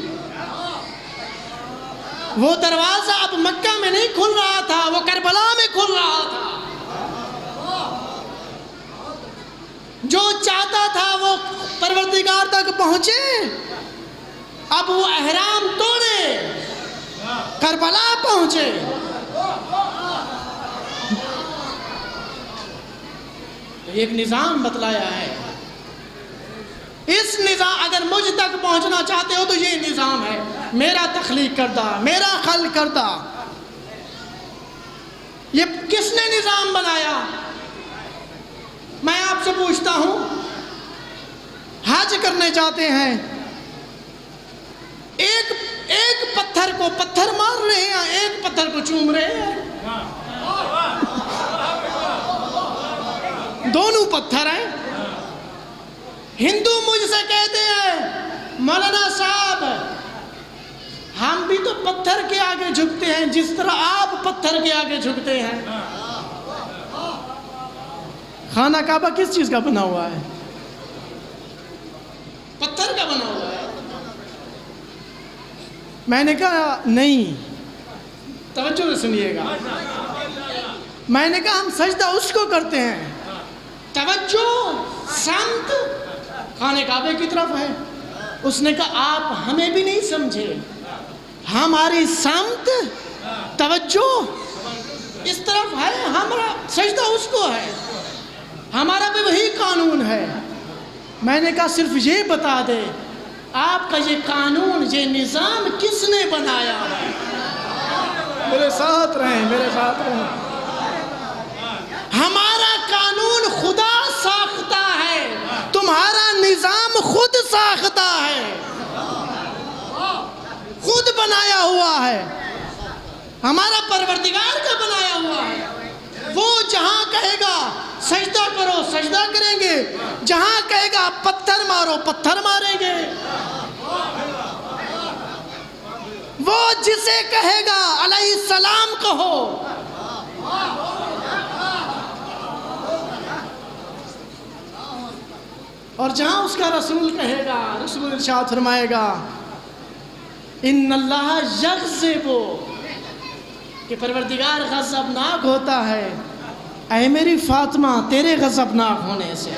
وہ دروازہ اب مکہ میں نہیں کھل رہا تھا، وہ کربلا میں کھل رہا تھا۔ جو چاہتا تھا وہ پروردگار تک پہنچے، اب وہ احرام توڑے کربلا پہنچے۔ ایک نظام بتلایا ہے۔ اس نظام، اگر مجھ تک پہنچنا چاہتے ہو تو یہ نظام ہے، میرا تخلیق کردہ، میرا خلق کردہ۔ یہ کس نے نظام بنایا؟ میں آپ سے پوچھتا ہوں، حج کرنے جاتے ہیں، ایک پتھر کو پتھر مار رہے ہیں، ایک پتھر کو چوم رہے ہیں، دونوں پتھر ہیں۔ ہندو مجھ سے کہتے ہیں مولانا صاحب ہم بھی تو پتھر کے آگے جھکتے ہیں جس طرح آپ پتھر کے آگے جھکتے ہیں۔ خانہ کعبہ کس چیز کا بنا ہوا ہے؟ پتھر کا بنا ہوا ہے۔ میں نے کہا نہیں، توجہ سے سنیے گا۔ میں نے کہا ہم سجدہ اس کو کرتے ہیں، توجہ سمت خانہ کعبے کی طرف ہے۔ اس نے کہا آپ ہمیں بھی نہیں سمجھے، ہماری سمت توجہ اس طرف ہے، ہمارا سجدہ اس کو ہے، ہمارا بھی وہی قانون ہے۔ میں نے کہا صرف یہ بتا دے آپ کا یہ قانون، یہ نظام کس نے بنایا؟ میرے ساتھ رہیں، میرے ساتھ رہیں۔ ہمارا قانون خدا ساختہ ہے، تمہارا نظام خود ساختہ ہے، خود بنایا ہوا ہے، ہمارا پروردگار کا بنایا ہوا ہے۔ وہ جہاں کہے گا سجدہ کرو سجدہ کریں گے، جہاں کہے گا پتھر مارو پتھر ماریں گے۔ وہ جسے کہے گا علیہ السلام کہو، اور جہاں اس کا رسول کہے گا، رسول ارشاد فرمائے گا ان اللہ یغضب، کہ پروردگار غضبناک ہوتا ہے، اے میری فاطمہ تیرے غضبناک ہونے سے۔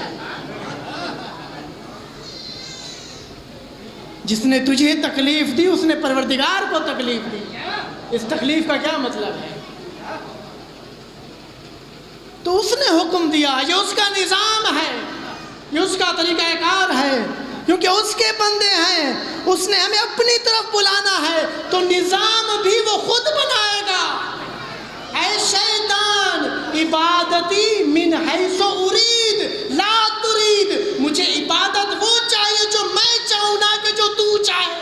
جس نے تجھے تکلیف دی اس نے پروردگار کو تکلیف دی۔ اس تکلیف کا کیا مطلب ہے؟ تو اس نے حکم دیا، یہ اس کا نظام ہے، یہ اس کا طریقہ کار ہے، کیونکہ اس کے بندے ہیں، اس نے ہمیں اپنی طرف بلانا ہے، تو نظام بھی وہ خود بنائے گا۔ اے شیطان عبادتی من حیث ارید لا ترید، مجھے عبادت وہ چاہیے جو میں چاہوں نہ کہ جو تو چاہے۔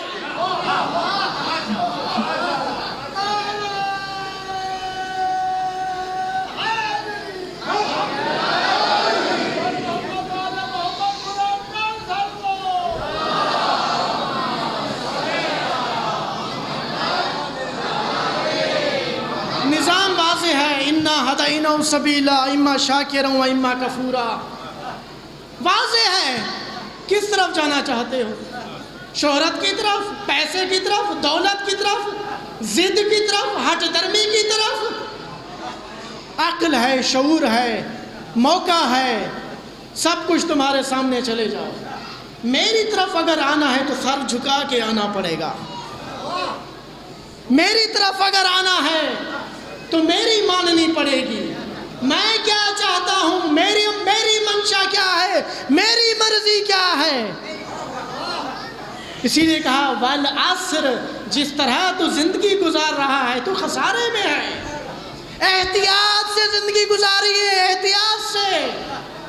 ہدینہ سبیلا اما شاکرا و اما کفورا. واضح ہے کس طرف جانا چاہتے ہو، شہرت کی طرف، پیسے کی طرف، دولت کی طرف، ضد کی طرف، ہٹ درمی کی طرف. عقل ہے، شعور ہے، موقع ہے، سب کچھ تمہارے سامنے. چلے جاؤ. میری طرف اگر آنا ہے تو سر جھکا کے آنا پڑے گا. میری طرف اگر آنا ہے تو میری ماننی پڑے گی. میں کیا چاہتا ہوں، میری منشا کیا ہے، میری مرضی کیا ہے. اسی نے کہا والعصر، جس طرح تو زندگی گزار رہا ہے تو خسارے میں ہے. احتیاط سے زندگی گزاریے، احتیاط سے،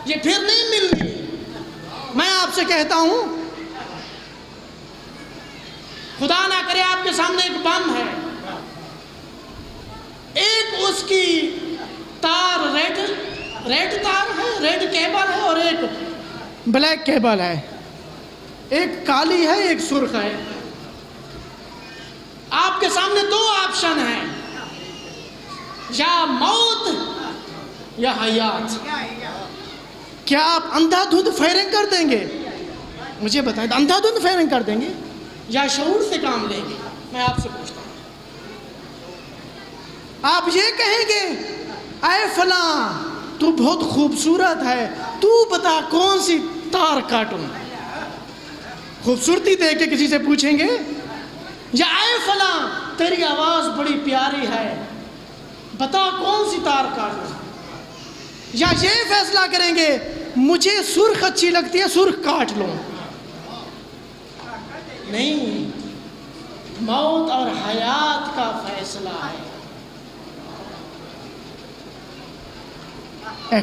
یہ پھر نہیں ملنی. میں آپ سے کہتا ہوں، خدا نہ کرے آپ کے سامنے ایک بم ہے، ایک اس کی تار ریڈ تار ہے، ریڈ کیبل ہے، اور ایک بلیک کیبل ہے. ایک کالی ہے، ایک سرخ ہے. آپ کے سامنے دو آپشن ہیں، یا موت یا حیات. کیا آپ اندھا دھند فائرنگ کر دیں گے؟ مجھے بتائیں، اندھا دھند فائرنگ کر دیں گے یا شعور سے کام لیں گے؟ میں آپ سے پوچھتا ہوں. آپ یہ کہیں گے اے فلاں تو بہت خوبصورت ہے، تو بتا کون سی تار کاٹوں؟ خوبصورتی دیکھ کے کسی سے پوچھیں گے؟ یا اے فلاں تیری آواز بڑی پیاری ہے، بتا کون سی تار کاٹوں؟ یا یہ فیصلہ کریں گے مجھے سرخ اچھی لگتی ہے، سرخ کاٹ لوں؟ نہیں، موت اور حیات کا فیصلہ ہے.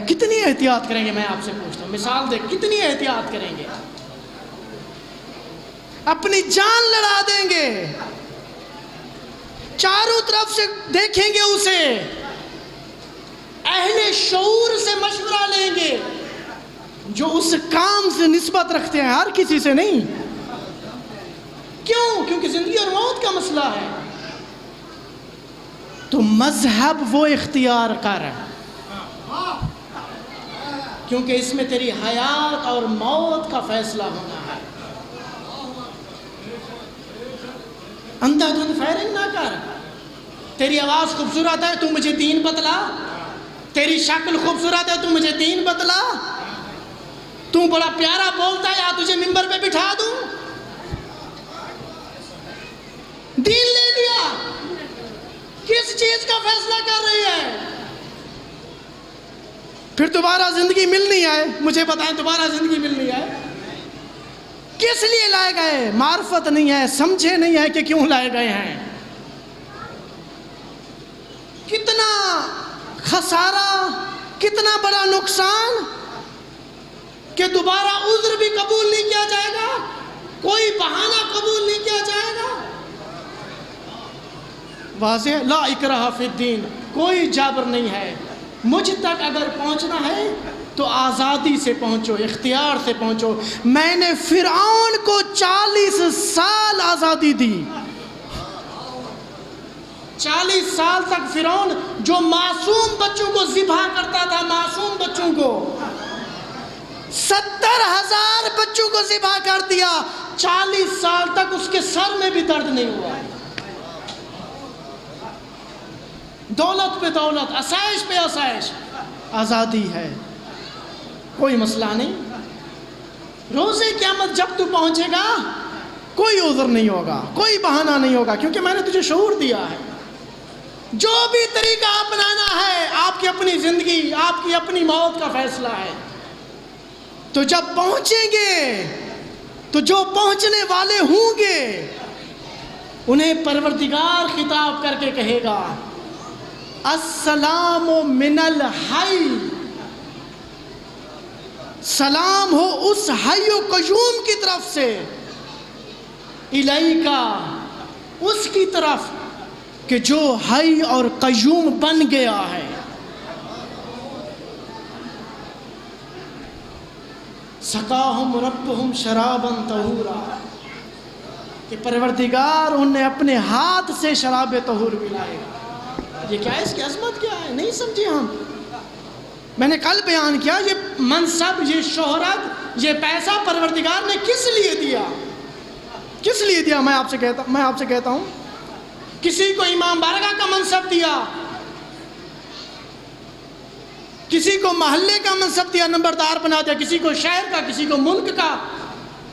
کتنی احتیاط کریں گے؟ میں آپ سے پوچھتا ہوں، مثال دے، کتنی احتیاط کریں گے؟ اپنی جان لڑا دیں گے، چاروں طرف سے دیکھیں گے اسے، اہل شعور سے مشورہ لیں گے جو اس کام سے نسبت رکھتے ہیں، ہر کسی سے نہیں. کیوں؟ کیونکہ زندگی اور موت کا مسئلہ ہے. تو مذہب وہ اختیار کر، کیونکہ اس میں تیری حیات اور موت کا فیصلہ ہونا ہے. اندھا دھند فائرنگ نہ کر. تیری آواز خوبصورت ہے، تو مجھے دین بتلا. تیری شکل خوبصورت ہے، تو مجھے دین بتلا. تو بڑا پیارا بولتا ہے، یا تجھے ممبر پہ بٹھا دوں؟ دین لے لیا، کس چیز کا فیصلہ کر رہی ہے؟ پھر دوبارہ زندگی ملنی ہے، مجھے بتائیں، دوبارہ زندگی ملنی ہے، کس لیے لائے گئے؟ معرفت نہیں ہے، سمجھے نہیں ہے کہ کیوں لائے گئے ہیں. کتنا خسارہ، کتنا بڑا نقصان کہ دوبارہ عذر بھی قبول نہیں کیا جائے گا، کوئی بہانہ قبول نہیں کیا جائے گا. واضح، لا اکراہ فی الدین، کوئی جبر نہیں ہے. مجھ تک اگر پہنچنا ہے تو آزادی سے پہنچو، اختیار سے پہنچو. میں نے فرعون کو 40 سال آزادی دی. 40 سال تک فرعون جو معصوم بچوں کو ذبح کرتا تھا، معصوم بچوں کو 70,000 بچوں کو ذبح کر دیا. 40 سال تک اس کے سر میں بھی درد نہیں ہوا. دولت پہ دولت، آسائش پہ آسائش. آزادی ہے، کوئی مسئلہ نہیں. روز قیامت جب تو پہنچے گا کوئی عذر نہیں ہوگا، کوئی بہانہ نہیں ہوگا، کیونکہ میں نے تجھے شعور دیا ہے. جو بھی طریقہ اپنانا ہے، آپ کی اپنی زندگی، آپ کی اپنی موت کا فیصلہ ہے. تو جب پہنچیں گے تو جو پہنچنے والے ہوں گے انہیں پروردگار خطاب کر کے کہے گا السلام من الحی، سلام ہو اس حی و قیوم کی طرف سے، الیکا، اس کی طرف کہ جو حی اور قیوم بن گیا ہے. سقاہم ربہم شرابا طہورا، کہ پروردگار انہیں اپنے ہاتھ سے شراب طہور ملائے گا. یہ کیا ہے، اس کی عظمت کیا ہے، نہیں سمجھے ہم. میں نے کل بیان کیا یہ منصب، یہ شہرت، یہ پیسہ پروردگار نے کس لیے دیا، کس لیے دیا؟ میں آپ سے کہتا ہوں کسی کو امام بارگاہ کا منصب دیا، کسی کو محلے کا منصب دیا، نمبردار بنا دیا، کسی کو شہر کا، کسی کو ملک کا.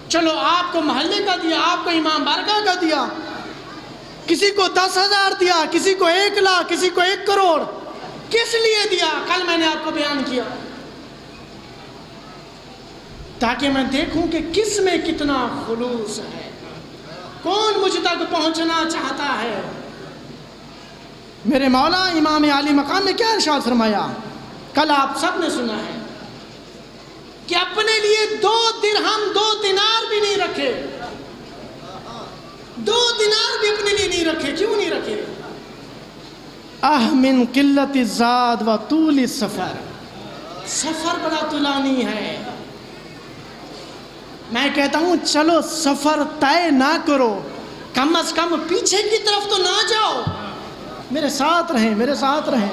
چلو آپ کو محلے کا دیا، آپ کو امام بارگاہ کا دیا، کسی کو 10,000 دیا، کسی کو 1 لاکھ، کسی کو 1 کروڑ. کس لیے دیا؟ کل میں نے آپ کو بیان کیا، تاکہ میں دیکھوں کہ کس میں کتنا خلوص ہے، کون مجھ تک پہنچنا چاہتا ہے. میرے مولا امام عالی مقام نے کیا ارشاد فرمایا؟ کل آپ سب نے سنا ہے کہ اپنے لیے 2 درہم 2 دینار بھی نہیں رکھے، 2 دینار بھی اپنے لیے نہیں رکھے. کیوں نہیں رکھے؟ من قلت الزاد و طول السفر، سفر بڑا طولانی ہے. میں کہتا ہوں چلو سفر طے نہ کرو، کم از کم پیچھے کی طرف تو نہ جاؤ، میرے ساتھ رہیں، میرے ساتھ رہیں.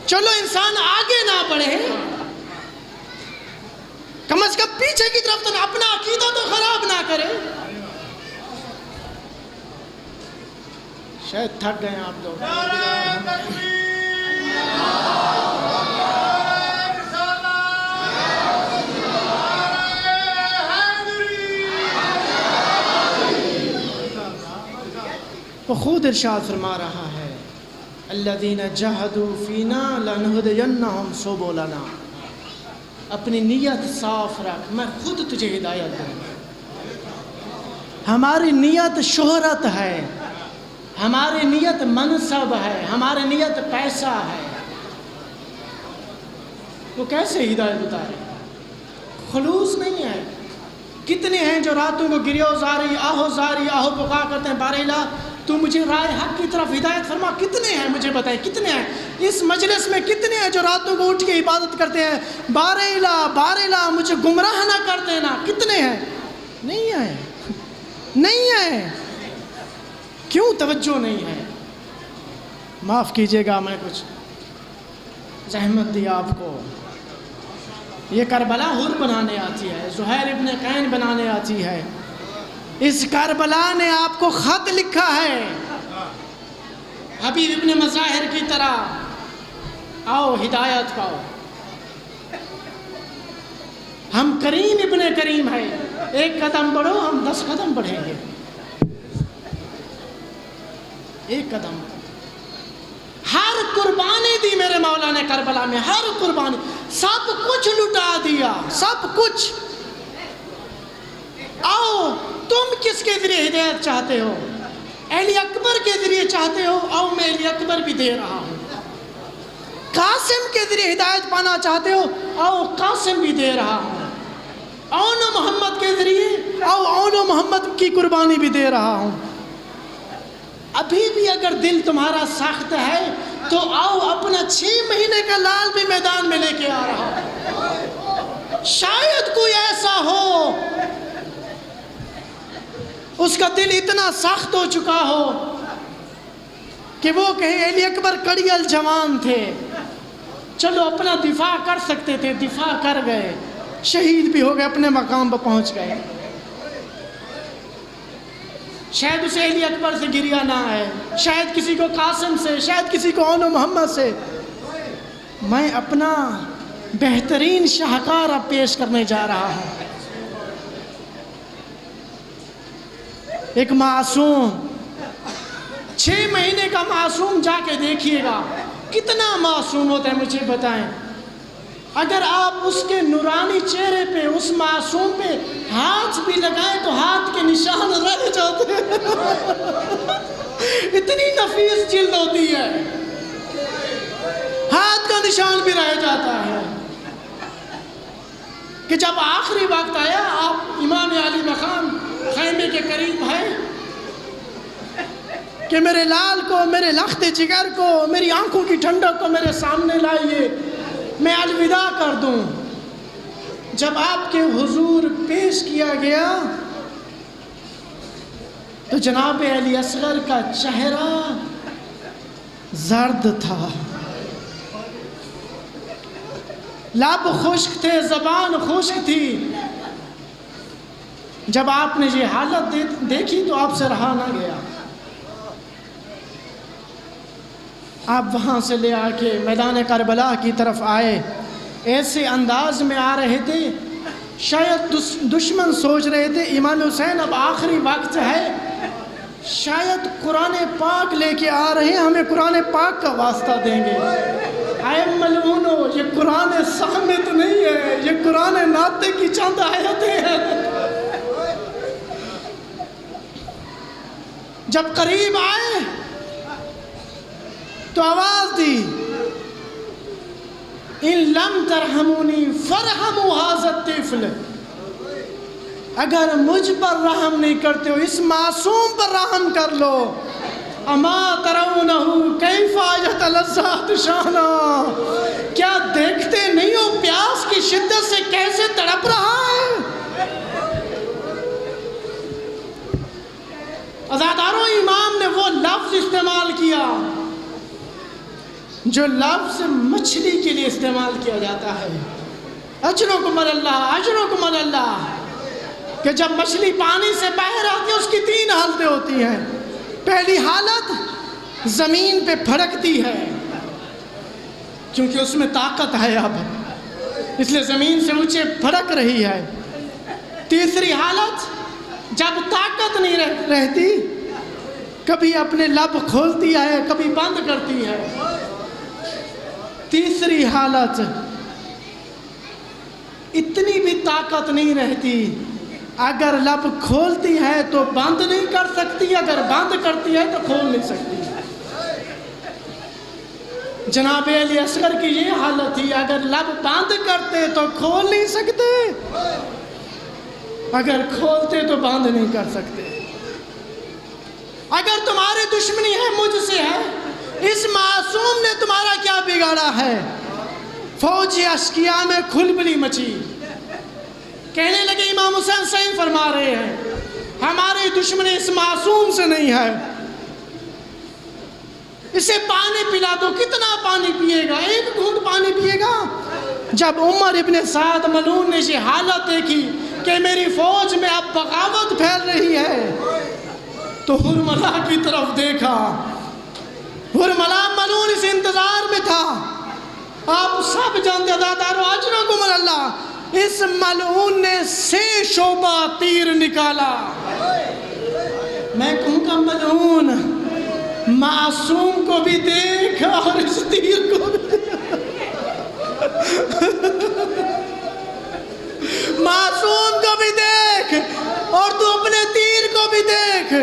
چلو انسان آگے نہ بڑھے، کم از کم پیچھے کی طرف تو نہ، اپنا عقیدہ تو خراب نہ کرے. شاید تھک گئے آپ لوگ. وہ خود ارشاد فرما رہا ہے الذین جاہدوا فینا لنہدینہم سبلنا. اپنی نیت صاف رکھ، میں خود تجھے ہدایت دوں گا. ہماری نیت شہرت ہے، ہماری نیت منصب ہے، ہماری نیت پیسہ ہے. وہ کیسے ہدایت اتارے؟ خلوص نہیں ہے. کتنے ہیں جو راتوں کو گریو زاری آہو پکا کرتے ہیں، بارے الہ تو مجھے رائے حق کی طرف ہدایت فرما. کتنے ہیں مجھے بتائیں، کتنے ہیں اس مجلس میں؟ کتنے ہیں جو راتوں کو اٹھ کے عبادت کرتے ہیں، بارے الہ مجھے گمراہ نہ کر دینا؟ کتنے ہیں؟ نہیں ہیں، نہیں ہیں. کیوں توجہ نہیں ہے؟ معاف کیجئے گا، میں کچھ زحمت دی آپ کو. یہ کربلا حر بنانے آتی ہے، زہیر ابن قین بنانے آتی ہے. اس کربلا نے آپ کو خط لکھا ہے حبیب ابن مظاہر کی طرح، آؤ ہدایت پاؤ. ہم کریم ابن کریم ہے، 1 قدم بڑھو، ہم 10 قدم بڑھیں گے. 1 قدم. ہر قربانی دی میرے مولا نے کربلا میں، ہر قربانی، سب کچھ لٹا دیا، سب کچھ. آؤ تم کس کے ذریعے ہدایت چاہتے ہو؟ علی اکبر کے ذریعے چاہتے ہو؟ آؤ میں علی اکبر بھی دے رہا ہوں. قاسم کے ذریعے ہدایت پانا چاہتے ہو؟ آؤ قاسم بھی دے رہا ہوں. اون محمد کے ذریعے آؤ، اون محمد کی قربانی بھی دے رہا ہوں. ابھی بھی اگر دل تمہارا سخت ہے تو آؤ، اپنا 6 مہینے کا لال بھی میدان میں لے کے آ رہا ہوں. شاید کوئی ایسا ہو اس کا دل اتنا سخت ہو چکا ہو کہ وہ کہے علی اکبر کڑیل جوان تھے، چلو اپنا دفاع کر سکتے تھے، دفاع کر گئے، شہید بھی ہو گئے، اپنے مقام پر پہنچ گئے. شاید اسے علی اکبر سے گریہ نہ ہے، شاید کسی کو قاسم سے، شاید کسی کو اون محمد سے. میں اپنا بہترین شاہکار اب پیش کرنے جا رہا ہوں. ایک معصوم، 6 مہینے کا معصوم، جا کے دیکھیے گا کتنا معصوم ہوتا ہے. مجھے بتائیں، اگر آپ اس کے نورانی چہرے پہ، اس معصوم پہ ہاتھ بھی لگائیں تو ہاتھ کے نشان رہ جاتے ہیں. اتنی نفیس جلد ہوتی ہے، ہاتھ کا نشان بھی رہ جاتا ہے. کہ جب آخری وقت آیا، آپ امام علی مقام خیمے کے قریب ہے کہ میرے لال کو، میرے لخت جگر کو، میری آنکھوں کی ٹھنڈک کو میرے سامنے لائیے، میں الوداع کر دوں. جب آپ کے حضور پیش کیا گیا تو جناب علی اصغر کا چہرہ زرد تھا، لب خشک تھے، زبان خشک تھی۔ جب آپ نے یہ حالت دیکھی تو آپ سے رہا نہ گیا، آپ وہاں سے لے آ کے میدان کربلا کی طرف آئے۔ ایسے انداز میں آ رہے تھے شاید دشمن سوچ رہے تھے امام حسین اب آخری وقت ہے، شاید قرآن پاک لے کے آ رہے ہیں، ہمیں قرآن پاک کا واسطہ دیں گے۔ اے ملعونو، یہ قرآن صامت نہیں ہے، یہ قرآن ناطق کی چند آیتیں ہیں۔ جب قریب آئے تو آواز دی، ان لم ترحمونی فرحموا ھذا الطفل، اگر مجھ پر رحم نہیں کرتے ہو اس معصوم پر رحم کر لو۔ اما ترونہ کیف یتلذذ عطشانا، کیا دیکھتے نہیں ہو پیاس کی شدت سے کیسے تڑپ رہا ہے؟ عزاداروں، امام نے وہ لفظ استعمال کیا جو لفظ مچھلی کے لیے استعمال کیا جاتا ہے، اجرکم اللہ، اجرکم اللہ، کہ جب مچھلی پانی سے باہر آتی ہے اس کی 3 حالتیں ہوتی ہیں۔ پہلی حالت زمین پہ پھڑکتی ہے کیونکہ اس میں طاقت ہے اب، اس لیے زمین سے اونچے پھڑک رہی ہے۔ تیسری حالت جب طاقت نہیں رہتی، کبھی اپنے لب کھولتی ہے کبھی بند کرتی ہے۔ تیسری حالت اتنی بھی طاقت نہیں رہتی، اگر لب کھولتی ہے تو بند نہیں کر سکتی، اگر بند کرتی ہے تو کھول نہیں سکتی۔ جناب علی اصغر کی یہ حالت تھی، اگر لب بند کرتے تو کھول نہیں سکتے، اگر کھولتے تو بند نہیں کر سکتے۔ اگر تمہاری دشمنی ہے مجھ سے ہے، اس معصوم نے تمہارا کیا بگاڑا ہے؟ فوج اشقیاء میں کھلبلی مچی، کہنے لگے امام حسین صحیح فرما رہے ہیں، ہماری دشمنی اس معصوم سے نہیں ہے، اسے پانی پلا دو۔ کتنا پانی پیے گا؟ 1 گھونٹ پانی پیے گا۔ جب عمر ابن سعد ملعون نے یہ حالت دیکھی کہ میری فوج میں اب بغاوت پھیل رہی ہے تو حرملہ کی طرف دیکھا۔ حرملہ ملعون اس انتظار میں تھا۔ آپ سب جانتے عزادارو، اجرکم اللہ، اس ملعون نے 6 شعبہ تیر نکالا۔ میں کہوں گا ملعون، معصوم کو بھی دیکھ اور اس تیر کو بھی دیکھ، معصوم کو بھی دیکھ اور تو اپنے تیر کو بھی دیکھ۔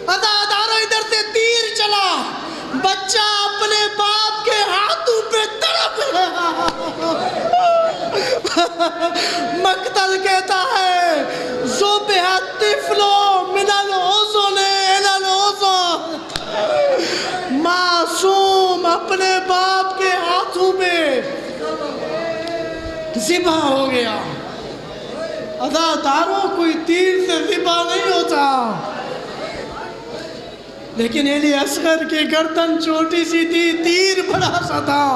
عزادارو، ادھر سے تیر چلا، بچہ اپنے باپ کے ہاتھوں پہ تڑپ رہا۔ مقتل کہتا ہے ذبح الطفل من الحزن الی الحزن، معصوم اپنے باپ کے ہاتھوں پہ ذبح ہو گیا۔ عزادارو، کوئی تیر سے ذبح نہیں ہوتا، لیکن علی اصغر کی گردن چھوٹی سی تھی، تیر بڑا سا تھا۔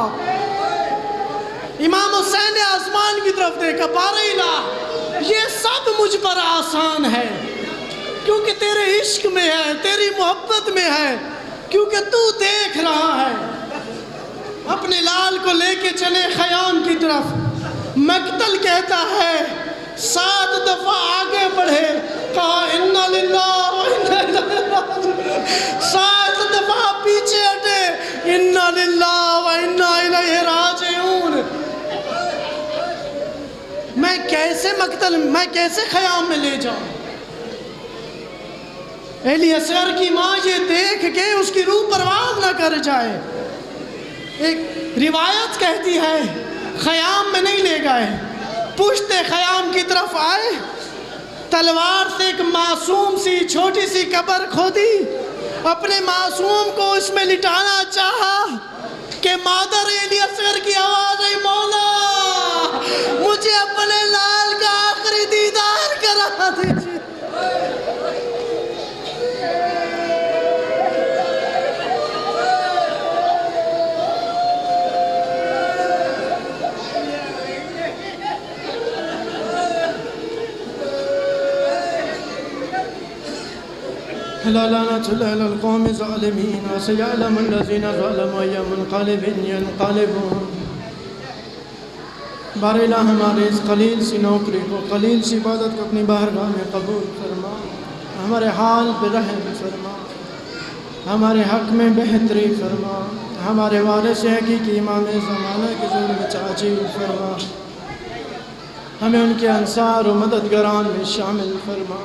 امام حسین نے آسمان کی طرف دیکھا، بار الہ، یہ سب مجھ پر آسان ہے کیونکہ تیرے عشق میں ہے، تیری محبت میں ہے، کیونکہ تو دیکھ رہا ہے۔ اپنے لال کو لے کے چلے خیام کی طرف۔ مقتل کہتا ہے 7 دفعہ آگے بڑھے، کہا انا للہ و انا الیہ راجعون، 7 دفعہ پیچھے ہٹے، انا للہ و انا الیہ راجعون۔ میں کیسے خیام میں لے جاؤں؟ علی اصغر کی ماں یہ دیکھ کے اس کی روح پرواز نہ کر جائے۔ ایک روایت کہتی ہے خیام میں نہیں لے گئے، پشت خیام کی طرف آئے، تلوار سے ایک معصوم سی چھوٹی سی قبر کھودی، اپنے معصوم کو اس میں لٹانا چاہا کہ مادر علی اصغر کی آواز آئی، مولا مجھے اپنے لال کا آخری دیدار کرا دیجیے۔ لا لعنة الله على القوم الظالمين وسيعلم الذين ظلموا أي منقلب ينقلبون. بار الہ ہمارے اس قلیل سی نوکری کو، قلیل سی عبادت کو اپنی بارگاہ میں قبول فرما، ہمارے حال پہ رحم فرما، ہمارے حق میں بہتری فرما، ہمارے وارث حقیقی امام زمانہ کے ظلم میں تعجیل فرما، ہمیں ان کے انصار و مددگاران میں شامل فرما،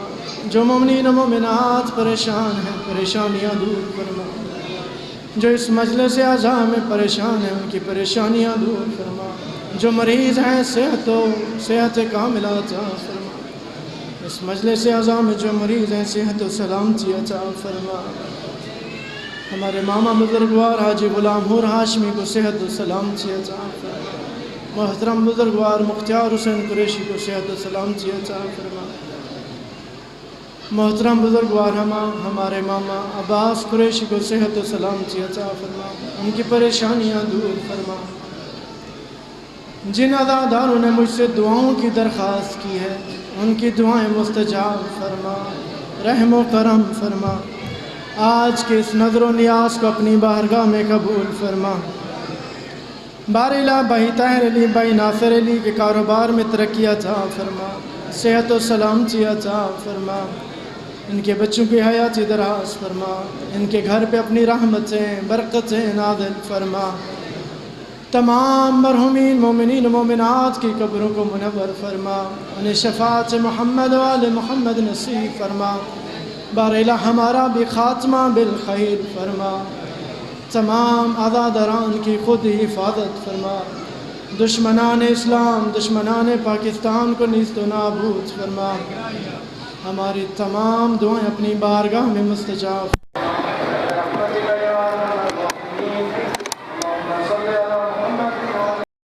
جو مومنین و مومنات پریشان ہیں پریشانیاں دور فرما، جو اس مجلس اعزا میں پریشان ہیں ان کی پریشانیاں دور فرما، جو مریض ہیں صحت کاملہ عطا فرما، اس مجلس اعزا میں جو مریض ہیں صحت و سلامتی عطا فرما، ہمارے ماما بزرگوار حاجی غلام حور ہاشمی کو صحت و سلامتی عطا فرما، محترم بزرگوار مختار حسین قریشی کو صحت و سلامتی عطا فرما، محترم بزرگوار ہمارے ماما عباس قریشی کو صحت و سلامتی عطا فرما، ان کی پریشانیاں دور فرما، جن عزاداروں نے مجھ سے دعاؤں کی درخواست کی ہے ان کی دعائیں مستجاب فرما، رحم و کرم فرما، آج کے اس نظر و نیاز کو اپنی بارگاہ میں قبول فرما، بار الہ بھائی طاہر علی بھائی ناصر علی کے کاروبار میں ترقی عطا فرما، صحت و سلامتی عطا فرما، ان کے بچوں کی حیاتی دراز فرما، ان کے گھر پہ اپنی رحمتیں برکتیں نازل فرما، تمام مرحومین مومنین و مومنات کی قبروں کو منور فرما، انہیں شفاعت محمد و آل محمد نصیب فرما، بار الہ ہمارا بھی خاتمہ بالخیر فرما، تمام عزاداران کی خود ہی حفاظت فرما، دشمنان اسلام دشمنان پاکستان کو نیست و نابود فرما، ہماری تمام دعائیں اپنی بارگاہ میں مستجاب